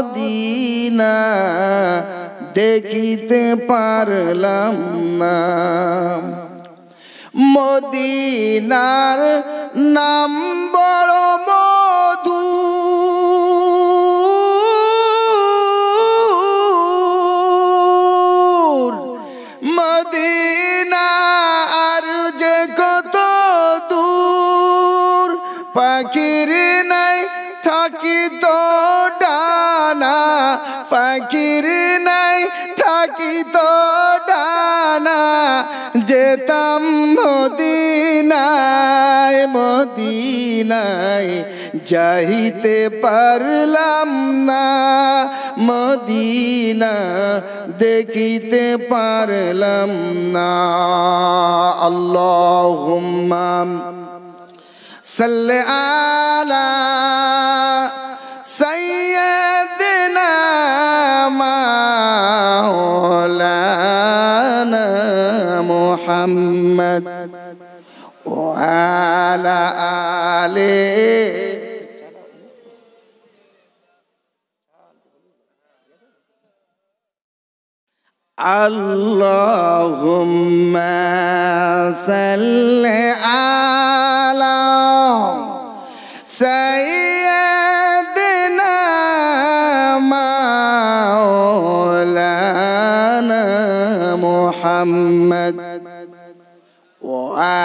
Medina দেখিতে পারলাম না। মদিনার নাম বড় মধু, মদিনা আর যে কত দূর, পাখির নাই থাকিত ডানা, পাখির নাই থাকিত ডানা, যেতাম মদিনায় মদিনায় যাইতে পারলাম না, মদিনা দেখিতে পারলাম না। আল্লাহুম্মা সাল্লি আলা সাইয়্যিদিনা মাওলানা মুহাম্মদ ওয়া আলা আলিহি। আল্লাহুম্মা সাল্লি আলা সাইয়্যিদিনা মাওলানা মুহাম্মদ ওয়া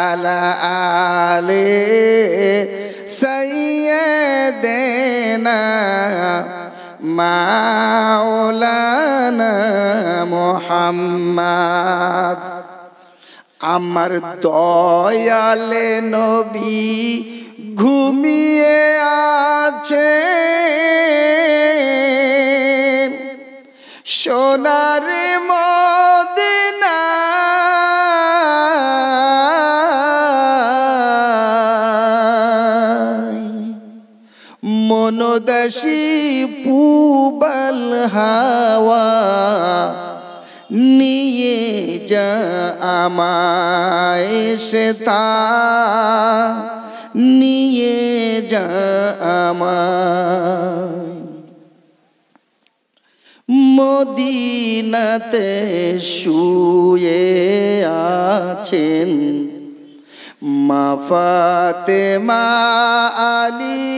আলা আলিহি সাইয়্যিদিনা মাওলানা মুহাম্মদ। আমার দয়ালে নবী ঘুমিয়ে আছেন, সোনার মদিনা মনোদাসী পূবাল হাওয়া নিয়ে যা আমায় সেতা, নিয়ে যা আমায়। মদিনাতে শুয়ে আছেন মা ফাতেমা আলী,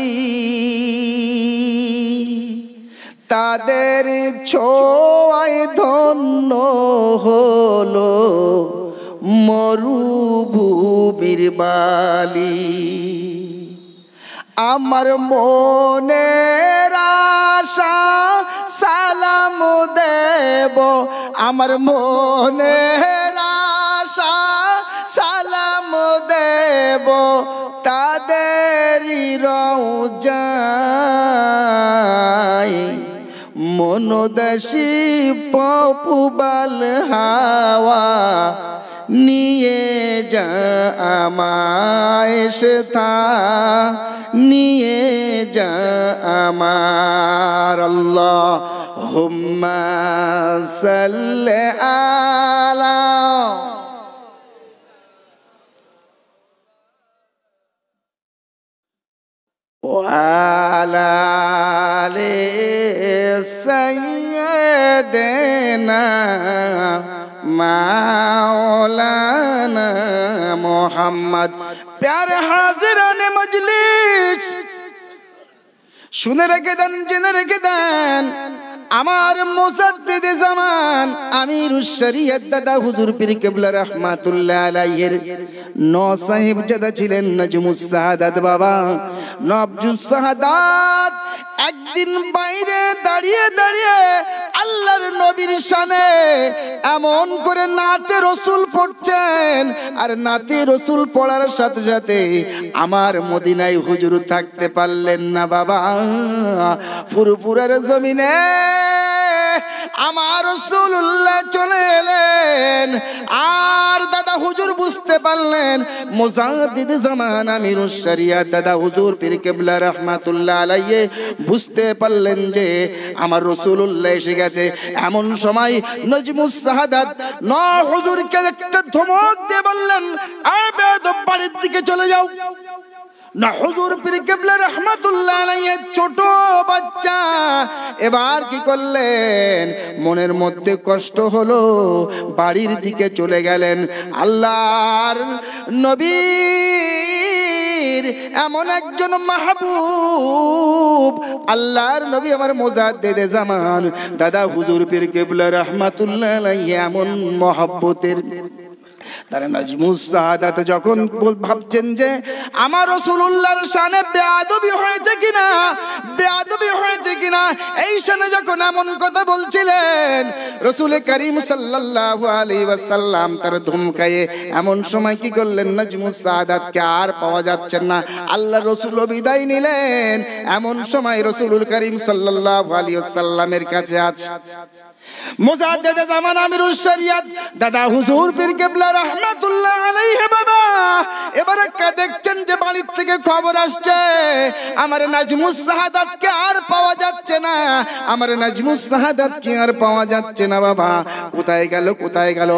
তাদের ছোঁয়ায় ধন্য হলো মরুভূমির বালি। আমার মনের আশা সালাম দেব, আমার মনের আশা সালাম দেব তাদেরই রওজায়। মনোদাসী পপুবাল হাওয়া নিয়ে যা আমায় সেথা, নিয়ে যা আমার। আল্লাহুম্মা সাল্লি আলা ওয়ালা আলি সাইয়্যিদিনা মাওলানা মুহাম্মদ। প্যারে হাজিরানে মজলিস, শুনে রেখে দেন, জেনে রেখে দেন, আমার মুজাদ্দিদে জামান আমিরুশ শরীয়ত দাদা হুজুর পীর কিবলা রাহমাতুল্লাহ আলাইহির নও সাহেবজাদা ছিলেন নজমুস সাহাদাত বাবা। নবজুস সাহাদাত একদিন বাইরে দাঁড়িয়ে দাঁড়িয়ে আল্লাহর নবীর শানে এমন করে নাতে রসুল পড়ছেন, আর নাতে রসুল পড়ার সাথে সাথে আমার মদিনায় হুজুর থাকতে পারলেন না বাবা। ফুরফুরার জমিনে আমার রাসূলুল্লাহ চলে এলেন, আর দাদা হুজুর বুঝতে পারলেন মুজাদ্দিদ জামান আমিরুশ শরীয়ত দাদা হুজুর পীর কিবলা রাহমাতুল্লাহ আলাইহি বুঝতে পারলেন যে আমার রাসূলুল্লাহ এসে গেছে। এমন সময় নজমুস সাহাদাত নও হুজুরকে একটা ধমক দিয়ে বললেন, আয় বেয়াদব, বাড়ির দিকে চলে যাও। না হুজুর পীর কিবলা রাহমাতুল্লাহ আলাইহি ছোট বাচ্চা এবার কি করলেন, মনের মধ্যে কষ্ট হলো, বাড়ির দিকে চলে গেলেন। আল্লাহর নবীর এমন একজন মাহবুব, আল্লাহর নবী আমার মুজাদ্দিদে জামান দাদা হুজুর পীর কেবলা রাহমাতুল্লাহ আলাইহি এমন মহব্বতের তারা নাজমুস সাআদাত যখন ভাবছেন যে আমার রাসূলুল্লাহর শানে বেয়াদবি হয়েছে কিনা, বেয়াদবি হয়েছে কিনা, এই শানে যখন এমন কথা বলছিলেন, রাসূল করিম সাল্লাল্লাহু আলাইহি ওয়াসাল্লাম তার ধমকায়ে এমন সময় কি করলেন, নাজমুস সাআদাতকে আর পাওয়া যাচ্ছে না, আল্লাহ রাসূল বিদায় নিলেন। এমন সময় রাসূলুল করিম সাল্লাল্লাহু আলাইহি ওয়াসাল্লামের কাছে আছে মুজাদ্দিদে জামান আমিরুশ শরিয়ত দাদা হুজুর পীর কেবলা রাহমাতুল্লাহ আলাইহি। বাবা এবারে কে দেখছেন যে বাড়ির থেকে খবর আসছে আমার নাজমুস সাআদাতকে আর পাওয়া যাচ্ছে না, আমার নাজমুস সাআদাতকে আর পাওয়া যাচ্ছে না। বাবা কোথায় গেল, কোথায় গেল?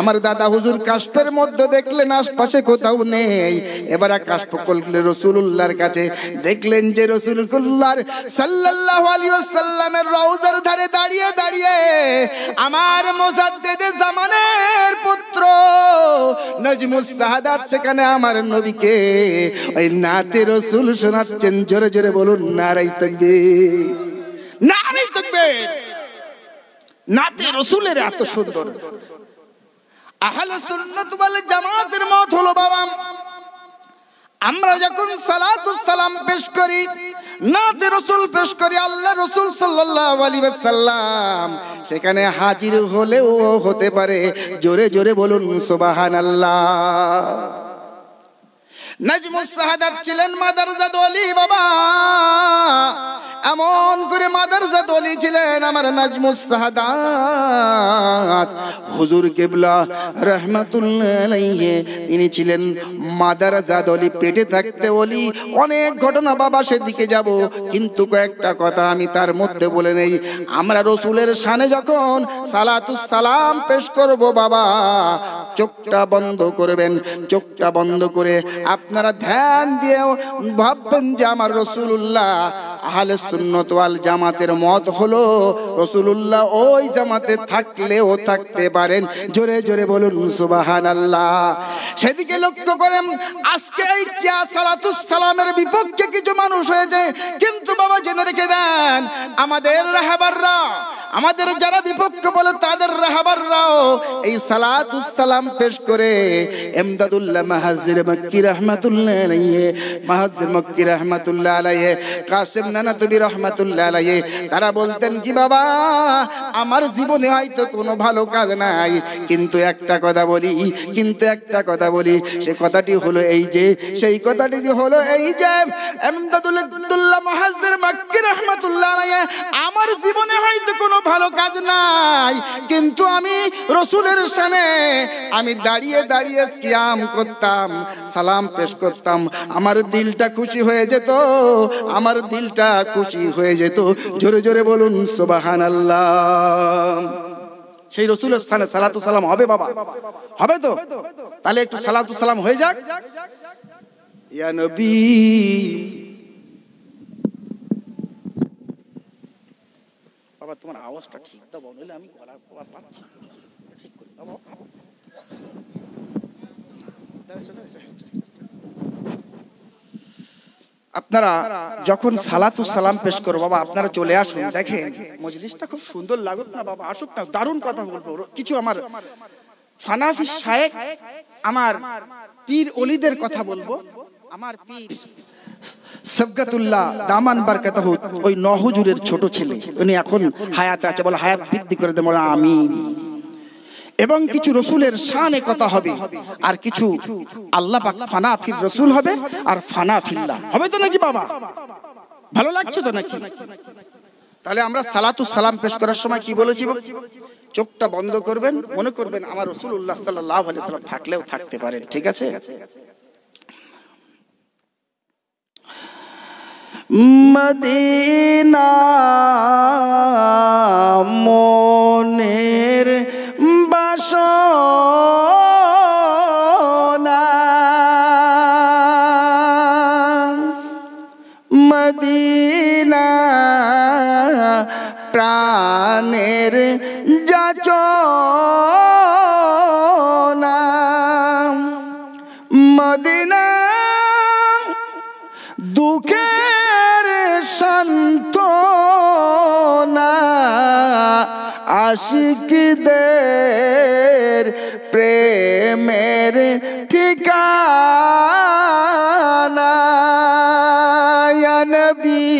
আমার দাদা হুজুর কাশফের মধ্যে দেখলেন আশপাশে কোথাও নেই। এবারে কাশফ করলেন রাসূলুল্লাহর কাছে, দেখলেন যে রাসূলুল্লাহ সাল্লাল্লাহু আলাইহি ওয়াসাল্লামের রওজার ধারে দাঁড়িয়ে দাঁড়িয়ে আমার মুজাদ্দিদে জামানের পুত্র নাজমুস সাআদাত সেখানে আমার নবীকে ওই নাতে রাসূল শোনাচ্ছেন। জোরে জোরে বলুন নারায়ে তাকবীর, নারায়ে তাকবীর। নাতে রাসূলের এত সুন্দর। আহলে সুন্নাত ওয়াল জামাতের মত হলো বাবা, আমরা যখন সালাতুস সালাম পেশ করি, নাতে রাসূল পেশ করি, আল্লাহ রাসূল সাল্লাল্লাহু আলাইহি ওয়াসাল্লাম সেখানে হাজির হলেও হতে পারে। জোরে জোরে বলুন সুবহানাল্লাহ। নাজমুস সাআদাত ছিলেন মাদারজাত ওলি বাবা, এমন করে মাদারজাত ওলি ছিলেন আমার নাজমুস সাআদাত হুজুর কেবলা রাহমাতুল্লাহ আলাইহি। তিনি ছিলেন মাদারজাত ওলি, পেটে থাকতে ওলি। অনেক ঘটনা বাবা সেদিকে যাব, কিন্তু কয়েকটা কথা আমি তার মধ্যে বলে নেই। আমরা রাসূলের শানে যখন সালাতুস সালাম পেশ করব বাবা, চোখটা বন্ধ করবেন, চোখটা বন্ধ করে আপনারা ধ্যান দিয়ে ভাববেন যে আমার রাসূলুল্লাহ আহলে সুন্নাত ওয়াল জামাতের মত হলো রাসূলুল্লাহ ওই জামাতে থাকলেও থাকতে পারেন। জোরে জোরে বলুন সুবহানাল্লাহ। সেদিকে লক্ষ্য করেন আজকে এই কিয়া সালাতুস সালামের বিপক্ষে কিছু মানুষ হয়েছে, কিন্তু বাবা জেনে রেখে দেন আমাদের রাহবাররা, আমাদের যারা বিপক্ষ বলে তাদের রাহবাররাও এই সালাতুস সালাম পেশ করে ইমদাদুল্লাহ মাহাজির মক্কি রাহমাতুল্লাহ আলাইহি, মাহাজির মক্কি রাহমাতুল্লাহ আলাইহি, কাসিম নানাতুবি রাহমাতুল্লাহ আলাইহি, তারা বলতেন কি বাবা আমার জীবনে হয়তো কোনো ভালো কাজ নাই, কিন্তু একটা কথা বলি, কিন্তু একটা কথা বলি, সে কথাটি হলো এই যে, সেই কথাটি হলো এই যে ইমদাদুল্লাহ মাহাজির মক্কি রাহমাতুল্লাহ আলাইহি, আমার জীবনে হয়তো কোনো ভালো কাজ নাই, কিন্তু আমি রাসূলের শানে আমি দাঁড়িয়ে দাঁড়িয়ে কিয়াম করতাম, সালাম পেশ করতাম, আমার দিলটা খুশি হয়ে যেত, আমার দিলটা খুশি হয়ে যেত। জোরে জোরে বলুন সুবহানাল্লাহ। সেই রাসূলের শানে সালাতুস সালাম হবে বাবা, হবে তো? তাহলে একটু সালাতুস সালাম হয়ে যাক। ইয়া নবী বাবা তোমার আওয়াজটা ঠিক দাও, নইলে আমি গলার প্রভাব পাচ্ছি, ঠিক করে দাও। আপনারা যখন সালাতুস সালাম পেশ করো বাবা, আপনারা চলে আসুন। দেখেন মজলিসটা খুব সুন্দর লাগুক না বাবা, আসুক না, দারুণ কথা বলবো। কিছু আমার ফানাফি শায়েখ, আমার পীর ওলিদের কথা বলবো। আমার পীর সাবগাতুল্লাহ দামান বারকাতাহু ওই নহুজুরের ছোট ছেলে, উনি এখন হায়াতে আছে, বলে হায়াত বৃদ্ধি করে দেন, বলে আমিন। এবং কিছু রসুলের শানে কথা হবে, আর কিছু আল্লাহ পাক ফানা ফির রসুল হবে, আর ফানা ফিল্লাহ হবে। তো নাকি বাবা? ভালো লাগছে তো নাকি? তাহলে আমরা সালাতুস সালাম পেশ করার সময় কি বলেছি? চোখটা বন্ধ করবেন, মনে করবেন আমার রাসূলুল্লাহ সাল্লাল্লাহু আলাইহি ওয়াসাল্লাম থাকলেও থাকতে পারেন। ঠিক আছে? মদিনা মনের বাসনা, মদিনা প্রাণের যাচনা মদিনা দুঃখের সান্ত্বনা আশিকদের প্রেমের ঠিকানা ইয়া নবী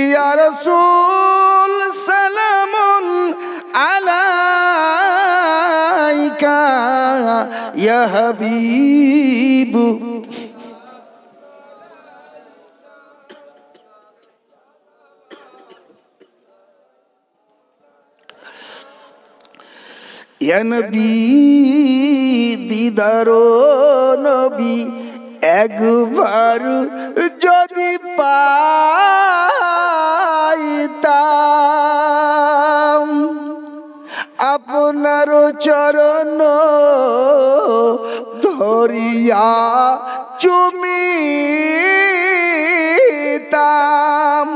ইয়া রাসূল সালামুন আলাইকা ইয়া হাবিব ইয়া নবী দিদারো নবী একবার যদি পাইতাম আপনার চরণ ধরিয়া চুমিতাম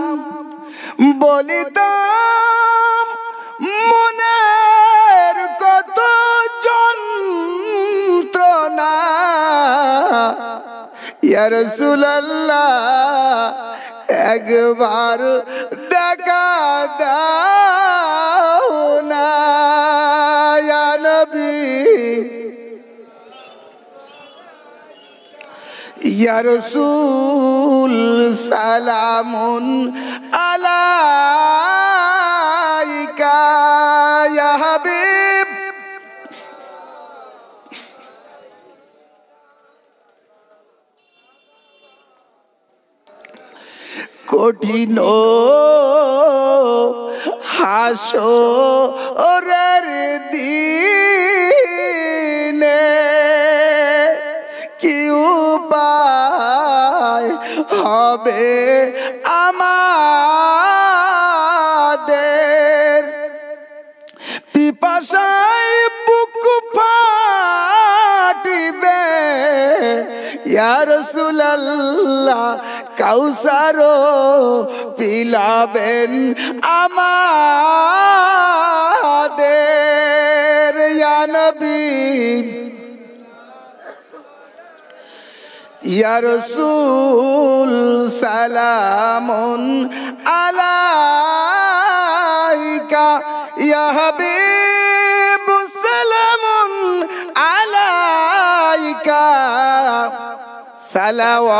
বলিতাম মনের কত যন্ত্রণা ইয়া রাসূলুল্লাহ একবার দেখা দাও না ইয়া নবী ইয়া রাসূল সালামুন আলাইকা ইয়া হাবিব কঠিন হাসরের দিনে কি উপায় হবে আমাদের পিপাসায় বুক ফাটিবে ইয়া রাসূলুল্লাহ কাউসার পিলাবেন আমাদের ইয়া নবী ইয়া রাসূল সালামুন আলাইকা ইয়া হাবিব সালামুন আলাইকা সালাওয়াতুল্লাহ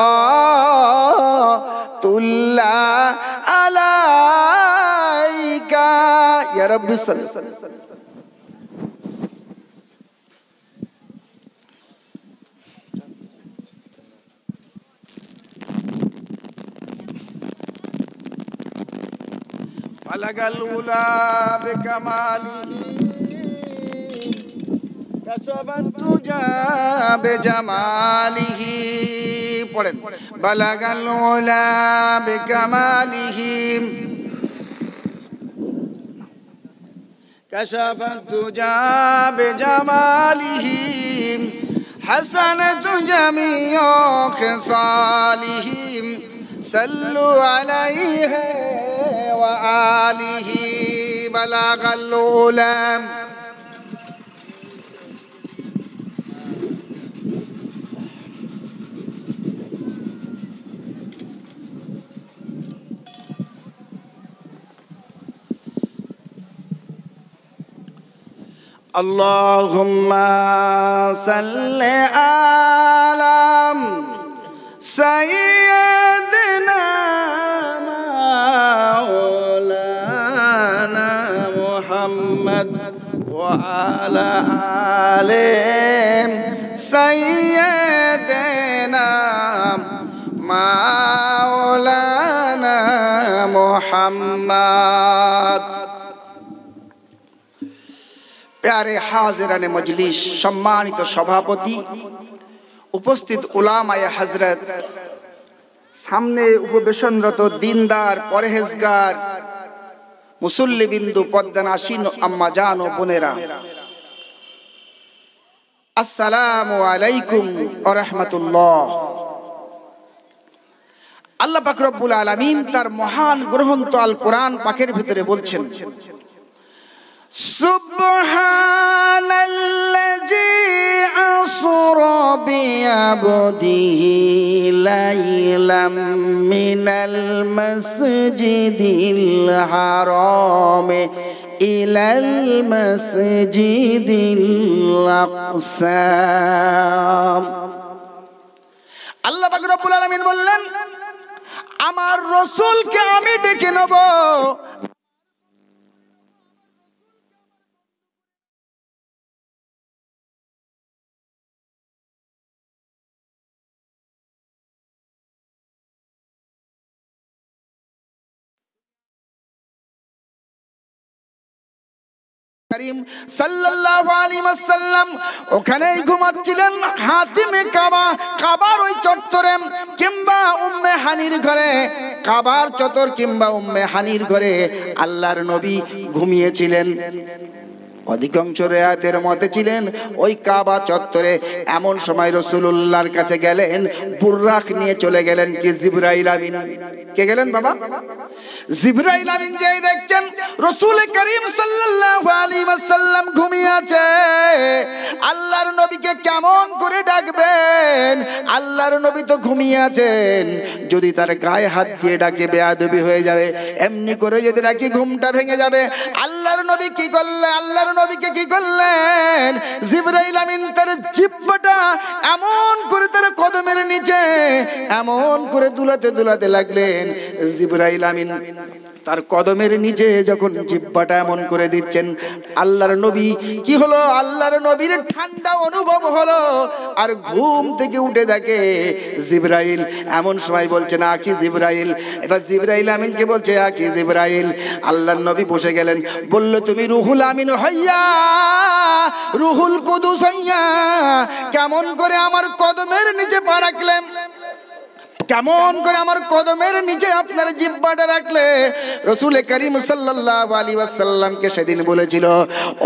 আলাইকা ইয়া রাব্বি সাল্লাল্লাহু বলগাল উলা বিকামালিহি কাশাবাত তুজা বিজামালিহি পড়েন বলগাল উলা বিকামালিহি কাশাবাত তুজা বিজামালিহি হাসানাত জামিউ খিসালিহি সাল্লু আলাইহি وآله بلغ العلا اللهم صل على سيدنا محمد وعلى آل سيدنا مولانا محمد प्यारे हाजिरान मजलिस सम्मानित सभापति उपस्थित उलामाए हजरत सामने उपवेशनरत दीनदार परहेजगार मुसल्ली बिंदु पद्मनाशीन अम्मा जान व बोनेरा अस्सलामु अलैकुम व रहमतुल्लाह। আল্লাহ পাক রব্বুল আলামিন তার মহান গ্রন্থ আল কোরআন পাকের ভিতরে বলছেন, সুবহানাল্লাযী আসরা বিআবদিহি লাইলাম মিনাল মাসজিদিল হারাম ইলাল মাসজিদিল আকসা। আল্লাহ পাক রব্বুল আলামিন বললেন, আমার রাসূলকে আমি ডেকে নেব, করিম সাল্লাল্লাহু আলাইহি ওয়াসাল্লাম ওখানেই ঘুমাচ্ছিলেন হাতিমে কাবা, কাবার ওই চত্বরে কিংবা উম্মে হানির ঘরে, কাবার চত্বর কিংবা উম্মে হানির ঘরে আল্লাহর নবী ঘুমিয়েছিলেন। অধিকাংশ রিওয়ায়াতের মতে ছিলেন ওই কাবা চত্বরে। এমন সময় রাসূলুল্লাহর কাছে গেলেন, বুররাক নিয়ে চলে গেলেন কি জিবরাইল আমিন। কে গেলেন বাবা? জিবরাইল আমিন। যেই দেখছেন রাসূল করিম সাল্লাল্লাহু আলাইহি ওয়াসাল্লাম ঘুমিয়ে আছে, আল্লাহর নবীকে কেমন করে ডাকবেন? আল্লাহর নবী তো ঘুমিয়ে আছেন, যদি তার গায়ে হাত দিয়ে ডাকে বেয়াদবি হয়ে যাবে, এমনি করে যদি ডাকি ঘুমটা ভেঙে যাবে। আল্লাহর নবী কি করলেন? আল্লাহর নবীকে কি করলেন? জিবরাইল আমিন তার জিহ্বাটা এমন করে তার কদমের নিচে এমন করে দুলাতে দুলাতে লাগলেন। জিবরাইল আমিন তার কদমের নিচে যখন জিহ্বাটা এমন করে দিচ্ছেন, আল্লাহর নবী কি হলো? আল্লাহর নবীর ঠান্ডা অনুভব হলো, আর ঘুম থেকে উঠে দেখে জিবরাইল। এমন সময় বলছে না কি জিবরাইল। এবার জিবরাইল আমিনকে বলছে কি জিবরাইল। আল্লাহর নবী বসে গেলেন, বলল, তুমি রুহুল আমিন হইয়া, রুহুল কুদুস হইয়া কেমন করে আমার কদমের নিচে পা রাখলেন? কেমন করে আমার কদমের নিচে আপনার জিহ্বাটা রাখলে? রাসূল করিম সাল্লাল্লাহু আলাইহি ওয়াসাল্লামকে সেদিন বলেছিল,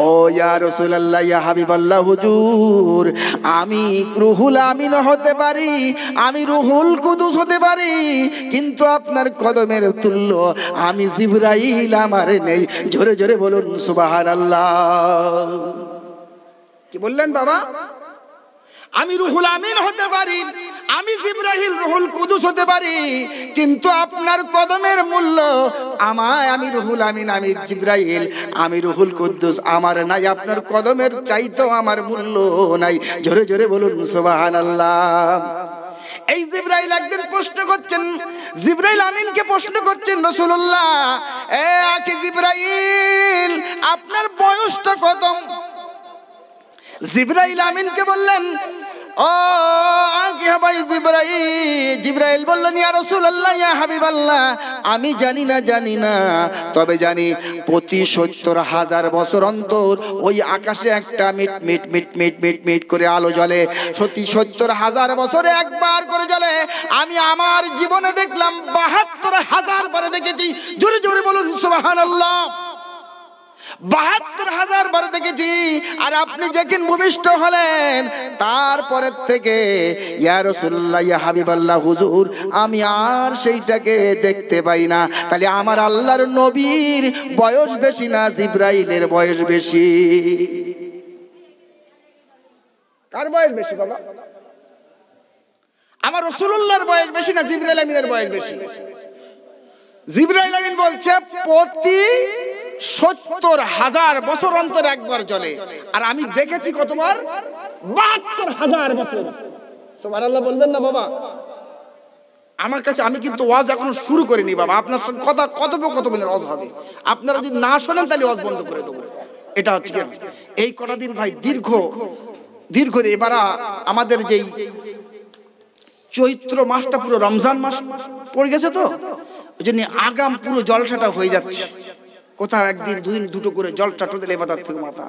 ও ইয়া রাসূলুল্লাহ, ইয়া হাবিবাল্লাহ, হুজুর আমি রুহুল আমিন হতে পারি, আমি রুহুল কুদুস হতে পারি, কিন্তু আপনার কদমের তুল্য আমি জিবরাইল আমার নেই। জোরে জোরে বলুন সুবহানাল্লাহ। কি বললেন বাবা? আমি রুহুল আমিন হতে পারি, আমি জিবরাইল রুহুল কুদুস হতে পারি, কিন্তু আপনার কদমের মূল্য আমায়, আমি রুহুল আমিন, আমি জিবরাইল, আমি রুহুল কুদুস আমার নাই, আপনার কদমের চাইতেও আমার মূল্য নাই। জোরে জোরে বলুন সুবহানাল্লাহ। এই জিবরাইল একদিন প্রশ্ন করছেন, জিবরাইল আমিনকে প্রশ্ন করছেন, রাসূলুল্লাহ এ আকি জিবরাইল, আপনার বয়সটা কত? জিবরাইল আমিনকে বললেন, ও আকি ভাই জিবরাইল। জিবরাইল বললেন, ইয়া রাসূলুল্লাহ, ইয়া হাবিবাল্লাহ, আমি জানি না, তবে জানি প্রতি ৭০,০০০ বছর অন্তর ওই আকাশে একটা মিট মিট মিট মিট মিট মিট করে আলো জ্বলে। সত্যি ৭০,০০০ বছরে একবার করে জ্বলে। আমি আমার জীবনে দেখলাম ৭২,০০০ বার দেখেছি। জোরে জোরে বলুন সুবহানাল্লাহ। ৭২,০০০ বার দেখেছি। আর আপনি যেদিন ভূমিষ্ঠ হলেন তারপরের থেকে ইয়া রাসূলুল্লাহ, ইয়া হাবিবাল্লাহ, হুজুর আমি আর সেইটাকে দেখতে পাই না। তাহলে আমার আল্লাহর নবীর বয়স বেশি না জিবরাইলের বয়স বেশি? কার বয়স বেশি বাবা? আমার রাসূলুল্লাহর বয়স বেশি না জিবরাইল আমিনের বয়স বেশি? জিবরাইল আমিন বলছে প্রতি ৭০,০০০ বছর অন্তর একবার জ্বলে, আর আমি দেখেছি কতবার? ৭২,০০০ বছর। সুবহানাল্লাহ বলবেন না বাবা? আমার কাছে, আমি কিন্তু ওয়াজ এখনো শুরু করিনি বাবা, আপনার সঙ্গে কথা কতদিনের ওয়াজ হবে। আপনারা যদি না শোনেন তাহলে ওয়াজ বন্ধ করে দেবো। এটা হচ্ছে এই কটা দিন ভাই দীর্ঘ এবার আমাদের যেই চৈত্র মাসটা পুরো রমজান মাস পড়ে গেছে, তো ওই জন্য আগাম পুরো জলসাটা হয়ে যাচ্ছে। কোথাও একদিন দুদিন দুটো করে জলটা টোদেলে মাথা থেকে মাথা।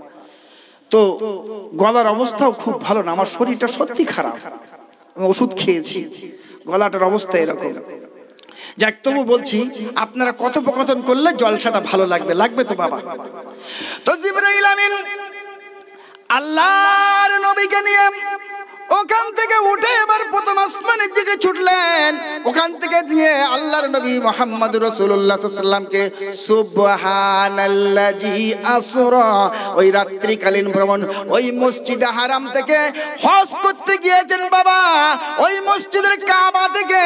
তো গলার অবস্থাও খুব ভালো না, আমার শরীরটা সত্যি খারাপ, আমি ওষুধ খেয়েছি, গলাটার অবস্থা এরকম। যাক, তবু বলছি আপনারা কথোপকথন করলে জলসাটা ভালো লাগবে তো বাবা। তো জিবরাইল আমিন আল্লাহর নবীকে নিয়ে ওখান থেকে উঠে এবার প্রথম আসমানের দিকে ছুটলেন। ওখান থেকে দিয়ে আল্লাহর নবী মুহাম্মদ রাসূলুল্লাহ সাল্লাল্লাহু আলাইহি ওয়াসাল্লামকে সুবহানাল্লাযী আসরা, ওই রাত্রিকালীন ভ্রমণ, ওই মসজিদে হারাম থেকে হজ করতে গিয়েছেন বাবা, ওই মসজিদের কাবা থেকে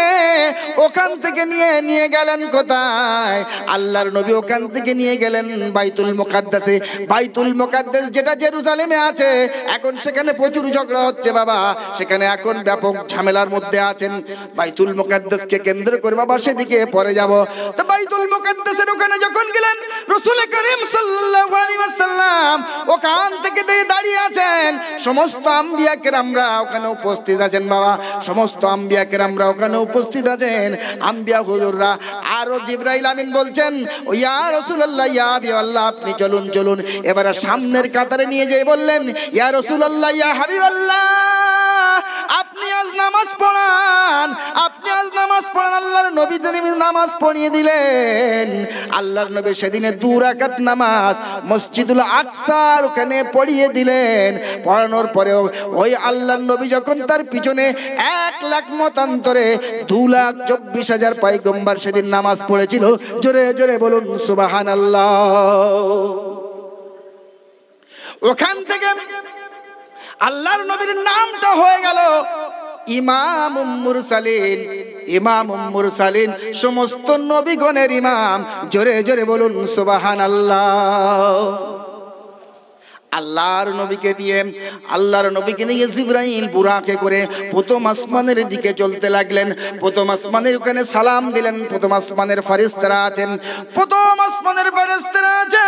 ওখান থেকে নিয়ে গেলেন কোথায়? আল্লাহর নবী ওখান থেকে নিয়ে গেলেন বাইতুল মুকাদ্দাসে। বাইতুল মুকাদ্দাস যেটা জেরুজালেমে আছে, এখন সেখানে প্রচুর ঝগড়া হচ্ছে বাবা, সেখানে এখন ব্যাপক ঝামেলার মধ্যে আছেন। বাইতুল মুকাদ্দাসকে কেন্দ্র করে বাবা সেদিকে পরে যাব। তো বাইতুল মুকাদ্দাসের ওখানে যখন গেলেন, রাসূল করিম সাল্লাল্লাহু আলাইহি ওয়াসাল্লাম ওখান থেকে দাঁড়িয়ে আছেন। সমস্ত আম্বিয়া কেরামরা ওখানে উপস্থিত আছেন বাবা, সমস্ত আম্বিয়া কেরামরা ওখানে উপস্থিত আছেন, আম্বিয়া হুজুররা। আর জিবরাইল আমিন বলছেন, ও ইয়া রাসূলুল্লাহ, ইয়া হাবিবাল্লাহ, আপনি চলুন চলুন। এবারে সামনের কাতারে নিয়ে যেয়ে বললেন, ইয়া রাসূলুল্লাহ, ইয়া হাবিবাল্লাহ, আপনি আজ নামাজ পড়ান, আপনি আজ নামাজ পড়ান। আল্লাহর নবী নামাজ পড়িয়ে দিলেন। আল্লাহর নবী সেদিনে 2 রাকাত নামাজ মসজিদুল আকসার ওখানে পড়িয়ে দিলেন। পড়ানোর পরেও ওই আল্লাহর নবী যখন তার পিছনে 1 লাখ মতান্তরে 2,24,000 পয়গম্বর সেদিন নামাজ পড়েছিল। জোরে জোরে বলুন সুবহানাল্লাহ। ওখান থেকে আল্লাহর নবীর নামটা হয়ে গেল ইমামুল মুরসালিন। ইমামুল মুরসালিন, সমস্ত নবীগণের ইমাম। জোরে জোরে বলুন সুবহানাল্লাহ। আল্লাহর নবীকে নিয়ে জিবরাইল বুরাকে করে প্রথম আসমানের দিকে চলতে লাগলেন। প্রথম আসমানের ওখানে সালাম দিলেন। প্রথম আসমানের ফেরেশতারা আছেন, প্রথম আসমানের ফেরেশতারা আছে,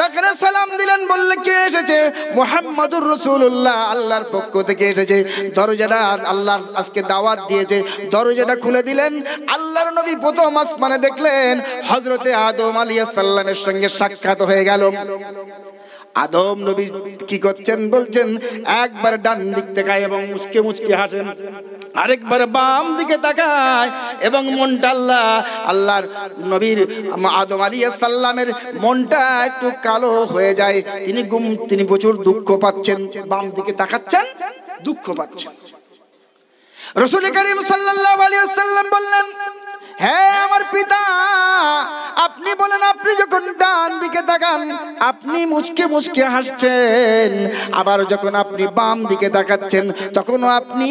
তাকে সালাম দিলেন। বললে কে এসেছে? মুহাম্মাদুর রাসূলুল্লাহ, আল্লাহর পক্ষ থেকে এসেছে। দরজাটা আল্লাহ আজকে দাওয়াত দিয়েছে, দরজাটা খুলে দিলেন। আল্লাহর নবী প্রথম আসমানে দেখলেন হযরতে আদম আলাইহিস সালামের সঙ্গে সাক্ষাৎ হয়ে গেল। আদম নবী কি করছেন? বলছেন, একবার ডান দিক তাকায় এবং মুচকে মুচকে হাসেন, আরেকবার বাম দিকে তাকায় এবং মনটা আল্লাহর নবীর আদম আলাইহিস সালামের মনটা একটু কালো হয়ে যায়। তিনি প্রচুর দুঃখ পাচ্ছেন। বাম দিকে তাকাচ্ছেন, দুঃখ পাচ্ছেন। রাসূল করিম সাল্লাল্লাহু আলাইহি ওয়াসাল্লাম বললেন, হ্যাঁ আমার পিতা, আপনি বলেন, আপনি যখন ডান দিকে তাকান আপনি মুচকে মুচকে হাসছেন, আবার যখন আপনি বাম দিকে তাকাচ্ছেন তখনও আপনি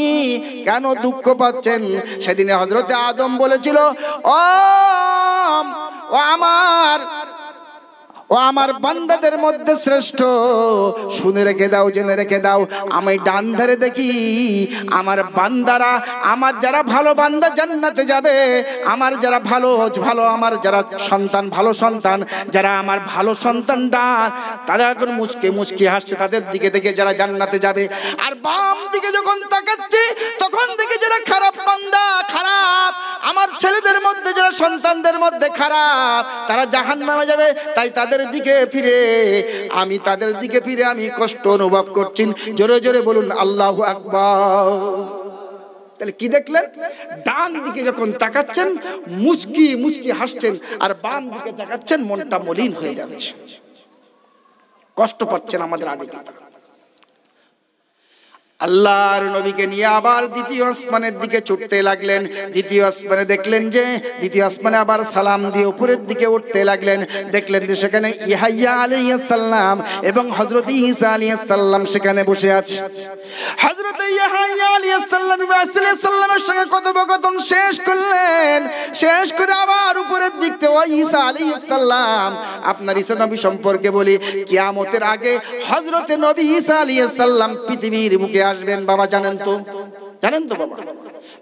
কেন দুঃখ পাচ্ছেন? সেদিনে হযরতে আদম বলেছিল, ও আমার বান্দাদের মধ্যে শ্রেষ্ঠ, শুনে রেখে দাও, জেনে রেখে দাও, আমি ডান ধারে দেখি আমার বান্দারা, আমার যারা ভালো বান্দা জান্নাতে যাবে, আমার যারা ভালো আমার যারা সন্তান, ভালো সন্তান, যারা আমার ভালো সন্তান ডান, তারা এখন মুচকে মুচকে হাসছে, তাদের দিকে দেখে যারা জান্নাতে যাবে। আর বাম দিকে যখন তাকাচ্ছি তখন দেখি যারা খারাপ বান্দা, খারাপ আমার ছেলেদের মধ্যে, যারা সন্তানদের মধ্যে খারাপ, তারা জাহান্নামে যাবে। তাই তাদের দিকে ফিরে আমি কষ্ট অনুভব করছি। জোরে জোরে বলুন আল্লাহু আকবার। তাহলে কি দেখলেন? ডান দিকে যখন তাকাচ্ছেন মুচকি মুচকি হাসছেন, আর বাম দিকে তাকাচ্ছেন মনটা মলিন হয়ে যাচ্ছে, কষ্ট পাচ্ছেন আমাদের আদি পিতা। আল্লাহর নবীকে নিয়ে আবার দ্বিতীয় আসমানের দিকে ছুটতে লাগলেন। দ্বিতীয় আসমানে দেখলেন যে, দ্বিতীয় আসমানে আবার সালাম দিয়ে উপরের দিকে উঠতে লাগলেন। দেখলেন যে সেখানে ইয়াহইয়া আলাইহিস সালাম এবং হযরত ঈসা আলাইহিস সালাম সেখানে বসে আছে। হযরত ইয়াহইয়া আলাইহিস সালামের সঙ্গে কথোপকথন শেষ করলেন। শেষ করে আবার উপরের দিক থেকে ওই ঈসা আলাইহিস সালাম, আপনার ঈসা নবী সম্পর্কে বলি, কিয়ামতের আগে হযরত নবী ঈসা আলাইহিস সালাম পৃথিবীর বুকে আসবেন বাবা। জানেন তো বাবা,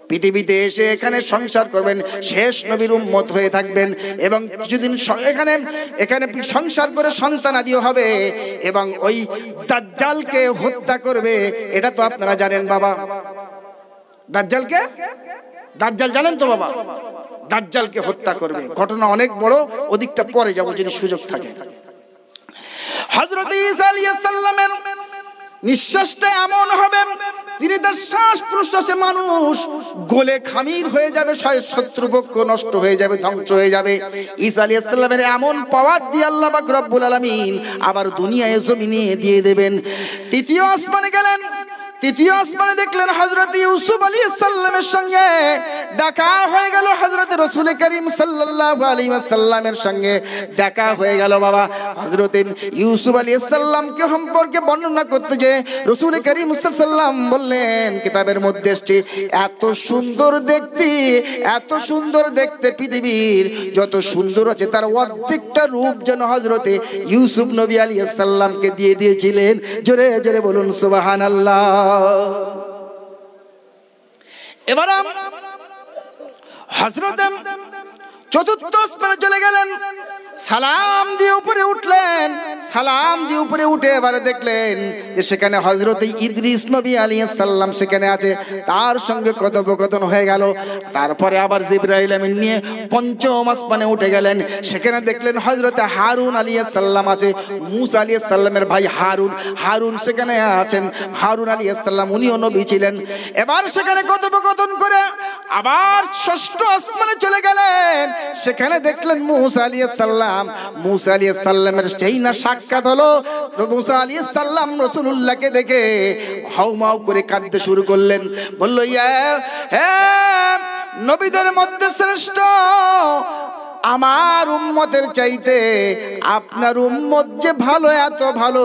পৃথিবীতে এসে এখানে সংসার করবেন, শেষ নবীর উম্মত হয়ে থাকবেন এবং কিছুদিন এখানে সংসার করে সন্তানাদিও হবে এবং ওই দাজ্জালকে হত্যা করবে। এটা তো আপনারা জানেন বাবা। দাজ্জাল জানেন তো বাবা, দাজ্জালকে হত্যা করবে। ঘটনা অনেক বড়, ওদিকটা পরে যাব যদি সুযোগ থাকে। হযরত ঈসা আলাইহিস সালামের নিঃশ্বাসটা এমন হবে, তিনি তার শ্বাস প্রশ্বাসে মানুষ গলে খামির হয়ে যাবে, শত্রুপক্ষ নষ্ট হয়ে যাবে, ধ্বংস হয়ে যাবে। ঈসা আলাইহিস সালামের এমন পাওয়ার দিয়ে আল্লাহ পাক রব্বুল আলামিন আবার দুনিয়ায় জমিনে দিয়ে দেবেন। তৃতীয় আসমানে গেলেন। তৃতীয় আসমানে দেখলেন হযরত ইউসুফ আলাইহিস সালামের সঙ্গে দেখা হয়ে গেল। হযরত রাসূল করিম সাল্লাল্লাহু আলাইহি ওয়াসাল্লামের সঙ্গে দেখা হয়ে গেল। বাবা হযরত ইউসুফ আলাইহিস সালামকে সম্পর্কে বর্ণনা করতে যে রাসূল করিম সাল্লাল্লাহু আলাইহি ওয়াসাল্লাম বললেন কিতাবের মধ্যে এসেছে, এত সুন্দর দেখতে পৃথিবীর যত সুন্দর আছে তার অর্ধেকটা রূপ যেন হযরত ইউসুফ নবী আলাইহিস সালামকে দিয়ে দিয়েছিলেন। জোরে জোরে বলুন সুবহানাল্লাহ। এবার হযরত চতুর্থ আসমানে চলে গেলেন, সালাম দিয়ে উপরে উঠলেন। সালাম দিয়ে উপরে উঠে এবারে দেখলেন যে সেখানে হযরত ইদ্রিস নবী আলাইহিস সালাম সেখানে আছে, তার সঙ্গে কথোপকথন হয়ে গেল। তারপরে আবার জিবরাইল আমিন নিয়ে পঞ্চম আসমানে উঠে গেলেন, সেখানে দেখলেন হযরত হারুন আলাইহিস সালাম আছে, মূসা আলাইহিস সালামের ভাই হারুন সেখানে আছেন। হারুন আলাইহিস সালাম উনিও নবী ছিলেন। এবার সেখানে কথোপকথন করে আবার ষষ্ঠ আসমানে চলে গেলেন, সেখানে দেখলেন মূসা আলাইহিস সালামের সেই না সাক্ষাৎ হলো। মূসা আলাইহিস সালাম রাসূলুল্লাহকে দেখে হাউমাউ করে কাঁদতে শুরু করলেন, বলল হে নবীদের মধ্যে শ্রেষ্ঠ, আমার উম্মতের চাইতে আপনার উম্মত যে ভালো, এত ভালো,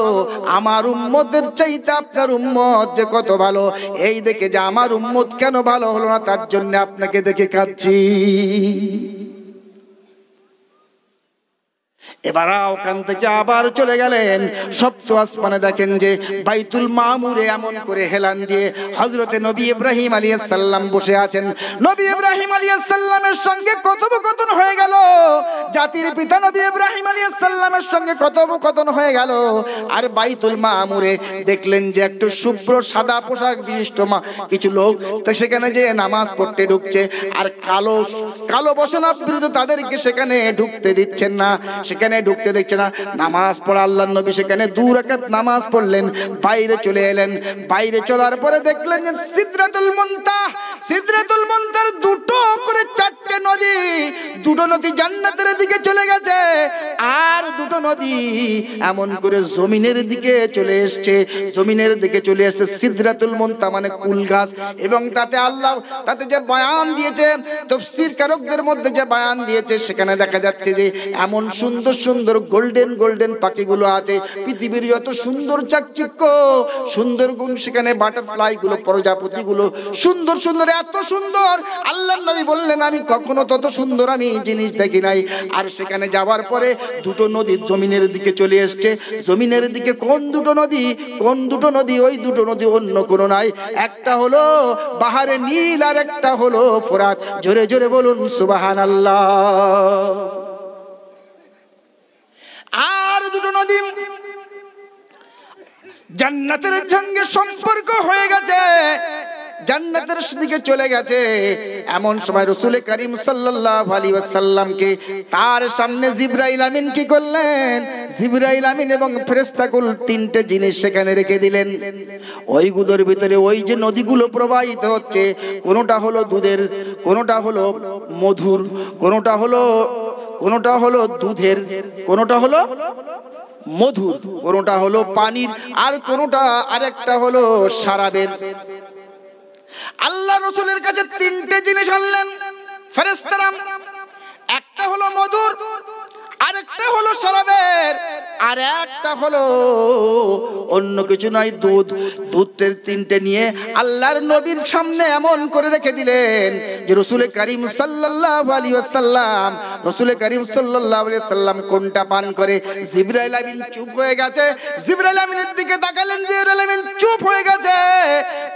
আমার উম্মতের চাইতে আপনার উম্মত যে কত ভালো, এই দেখে যে আমার উম্মত কেন ভালো হলো না তার জন্য আপনাকে দেখে কাঁদছি। এবার ওখান থেকে আবার চলে গেলেন সপ্ত আসমানে, দেখেন যে বাইতুল মামুরে এমন করে হেলান দিয়ে হযরতে নবী ইব্রাহিম আলাইহিস সালাম বসে আছেন। নবী ইব্রাহিম আলাইহিস সালামের সঙ্গে কথোপকথন হয়ে গেল, জাতির পিতা নবী ইব্রাহিম আলাইহিস সালামের সঙ্গে কথোপকথন হয়ে গেল। আর বাইতুল মামুরে দেখলেন যে একটু শুভ্র সাদা পোশাক বিশিষ্ট কিছু লোক সেখানে যে নামাজ পড়তে ঢুকছে, আর কালো বসনাবৃত তাদেরকে সেখানে ঢুকতে দিচ্ছেন না, সেখানে ঢুকতে দেখছে না। নামাজ পড়া আল্লাহর নবী সেখানে 2 রাকাত নামাজ পড়লেন, বাইরে চলে এলেন। বাইরে চলার পরে দেখলেন যে সিদরাতুল মুনতাহার দুটো করে 4টে নদী, দুটো নদী জান্নাতের দিকে চলে গেছে, আর দুটো নদী এমন করে জমিনের দিকে চলে এসেছে। সিদরাতুল মুনতাহা মানে কুল গাছ। এবং তাতে যে বয়ান দিয়েছে তাফসীর কারকদের মধ্যে যে বয়ান দিয়েছে, সেখানে দেখা যাচ্ছে যে এমন সুন্দর সুন্দর গোল্ডেন পাখিগুলো আছে, পৃথিবীর যত সুন্দর চাকচিক্য সুন্দর গুণ সেখানে বাটারফ্লাই গুলো, প্রজাপতি গুলো সুন্দর সুন্দর, এত সুন্দর আল্লাহর নবী বললেন আমি কখনো তত সুন্দর আমি জিনিস দেখি নাই। আর সেখানে যাওয়ার পরে দুটো নদী জমিনের দিকে চলে এসছে। জমিনের দিকে কোন দুটো নদী? ওই দুটো নদী অন্য কোনো নাই, একটা হলো বাহারে নীল আর একটা হলো ফোরাত। জোরে জোরে বলুন সুবহানাল্লাহ। আর দুটো নদী জান্নাতের সঙ্গে সম্পর্ক হয়ে গেছে, জান্নাতের দিকে চলে গেছে। এমন সময় রাসূল করিম সাল্লাল্লাহু আলাইহি ওয়াসাল্লামকে তার সামনে জিবরাইল আমিন কি করলেন? জিবরাইল আমিন এবং ফেরেশতাকুল 3টে জিনিস সেখানে রেখে দিলেন। ওইগুলোর ভিতরে ওই যে নদীগুলো প্রবাহিত হচ্ছে, কোনটা হলো দুধের, কোনটা হলো মধুর, কোনটা হলো দুধের, কোনটা হলো মধুর, কোনটা হলো পানির, আর কোনটা আরেকটা হলো শরাবের। আল্লাহ রাসূলের কাছে 3টে জিনিস আনলেন ফেরেশতারা, একটা হলো মধুর, আরেকটা হলো শরাবের, আর একটা হলো অন্য কিছু নয়, দুধের 3টে নিয়ে আল্লাহর নবীর সামনে এমন করে রেখে দিলেন যে রাসূল করিম সাল্লাল্লাহু আলাইহি ওয়াসাল্লাম কোনটা পান করে। জিবরাইল আমিন চুপ হয়ে গেছে, জিবরাইল আমিনের দিকে তাকালেন, জিবরাইল আমিন চুপ হয়ে গেছে।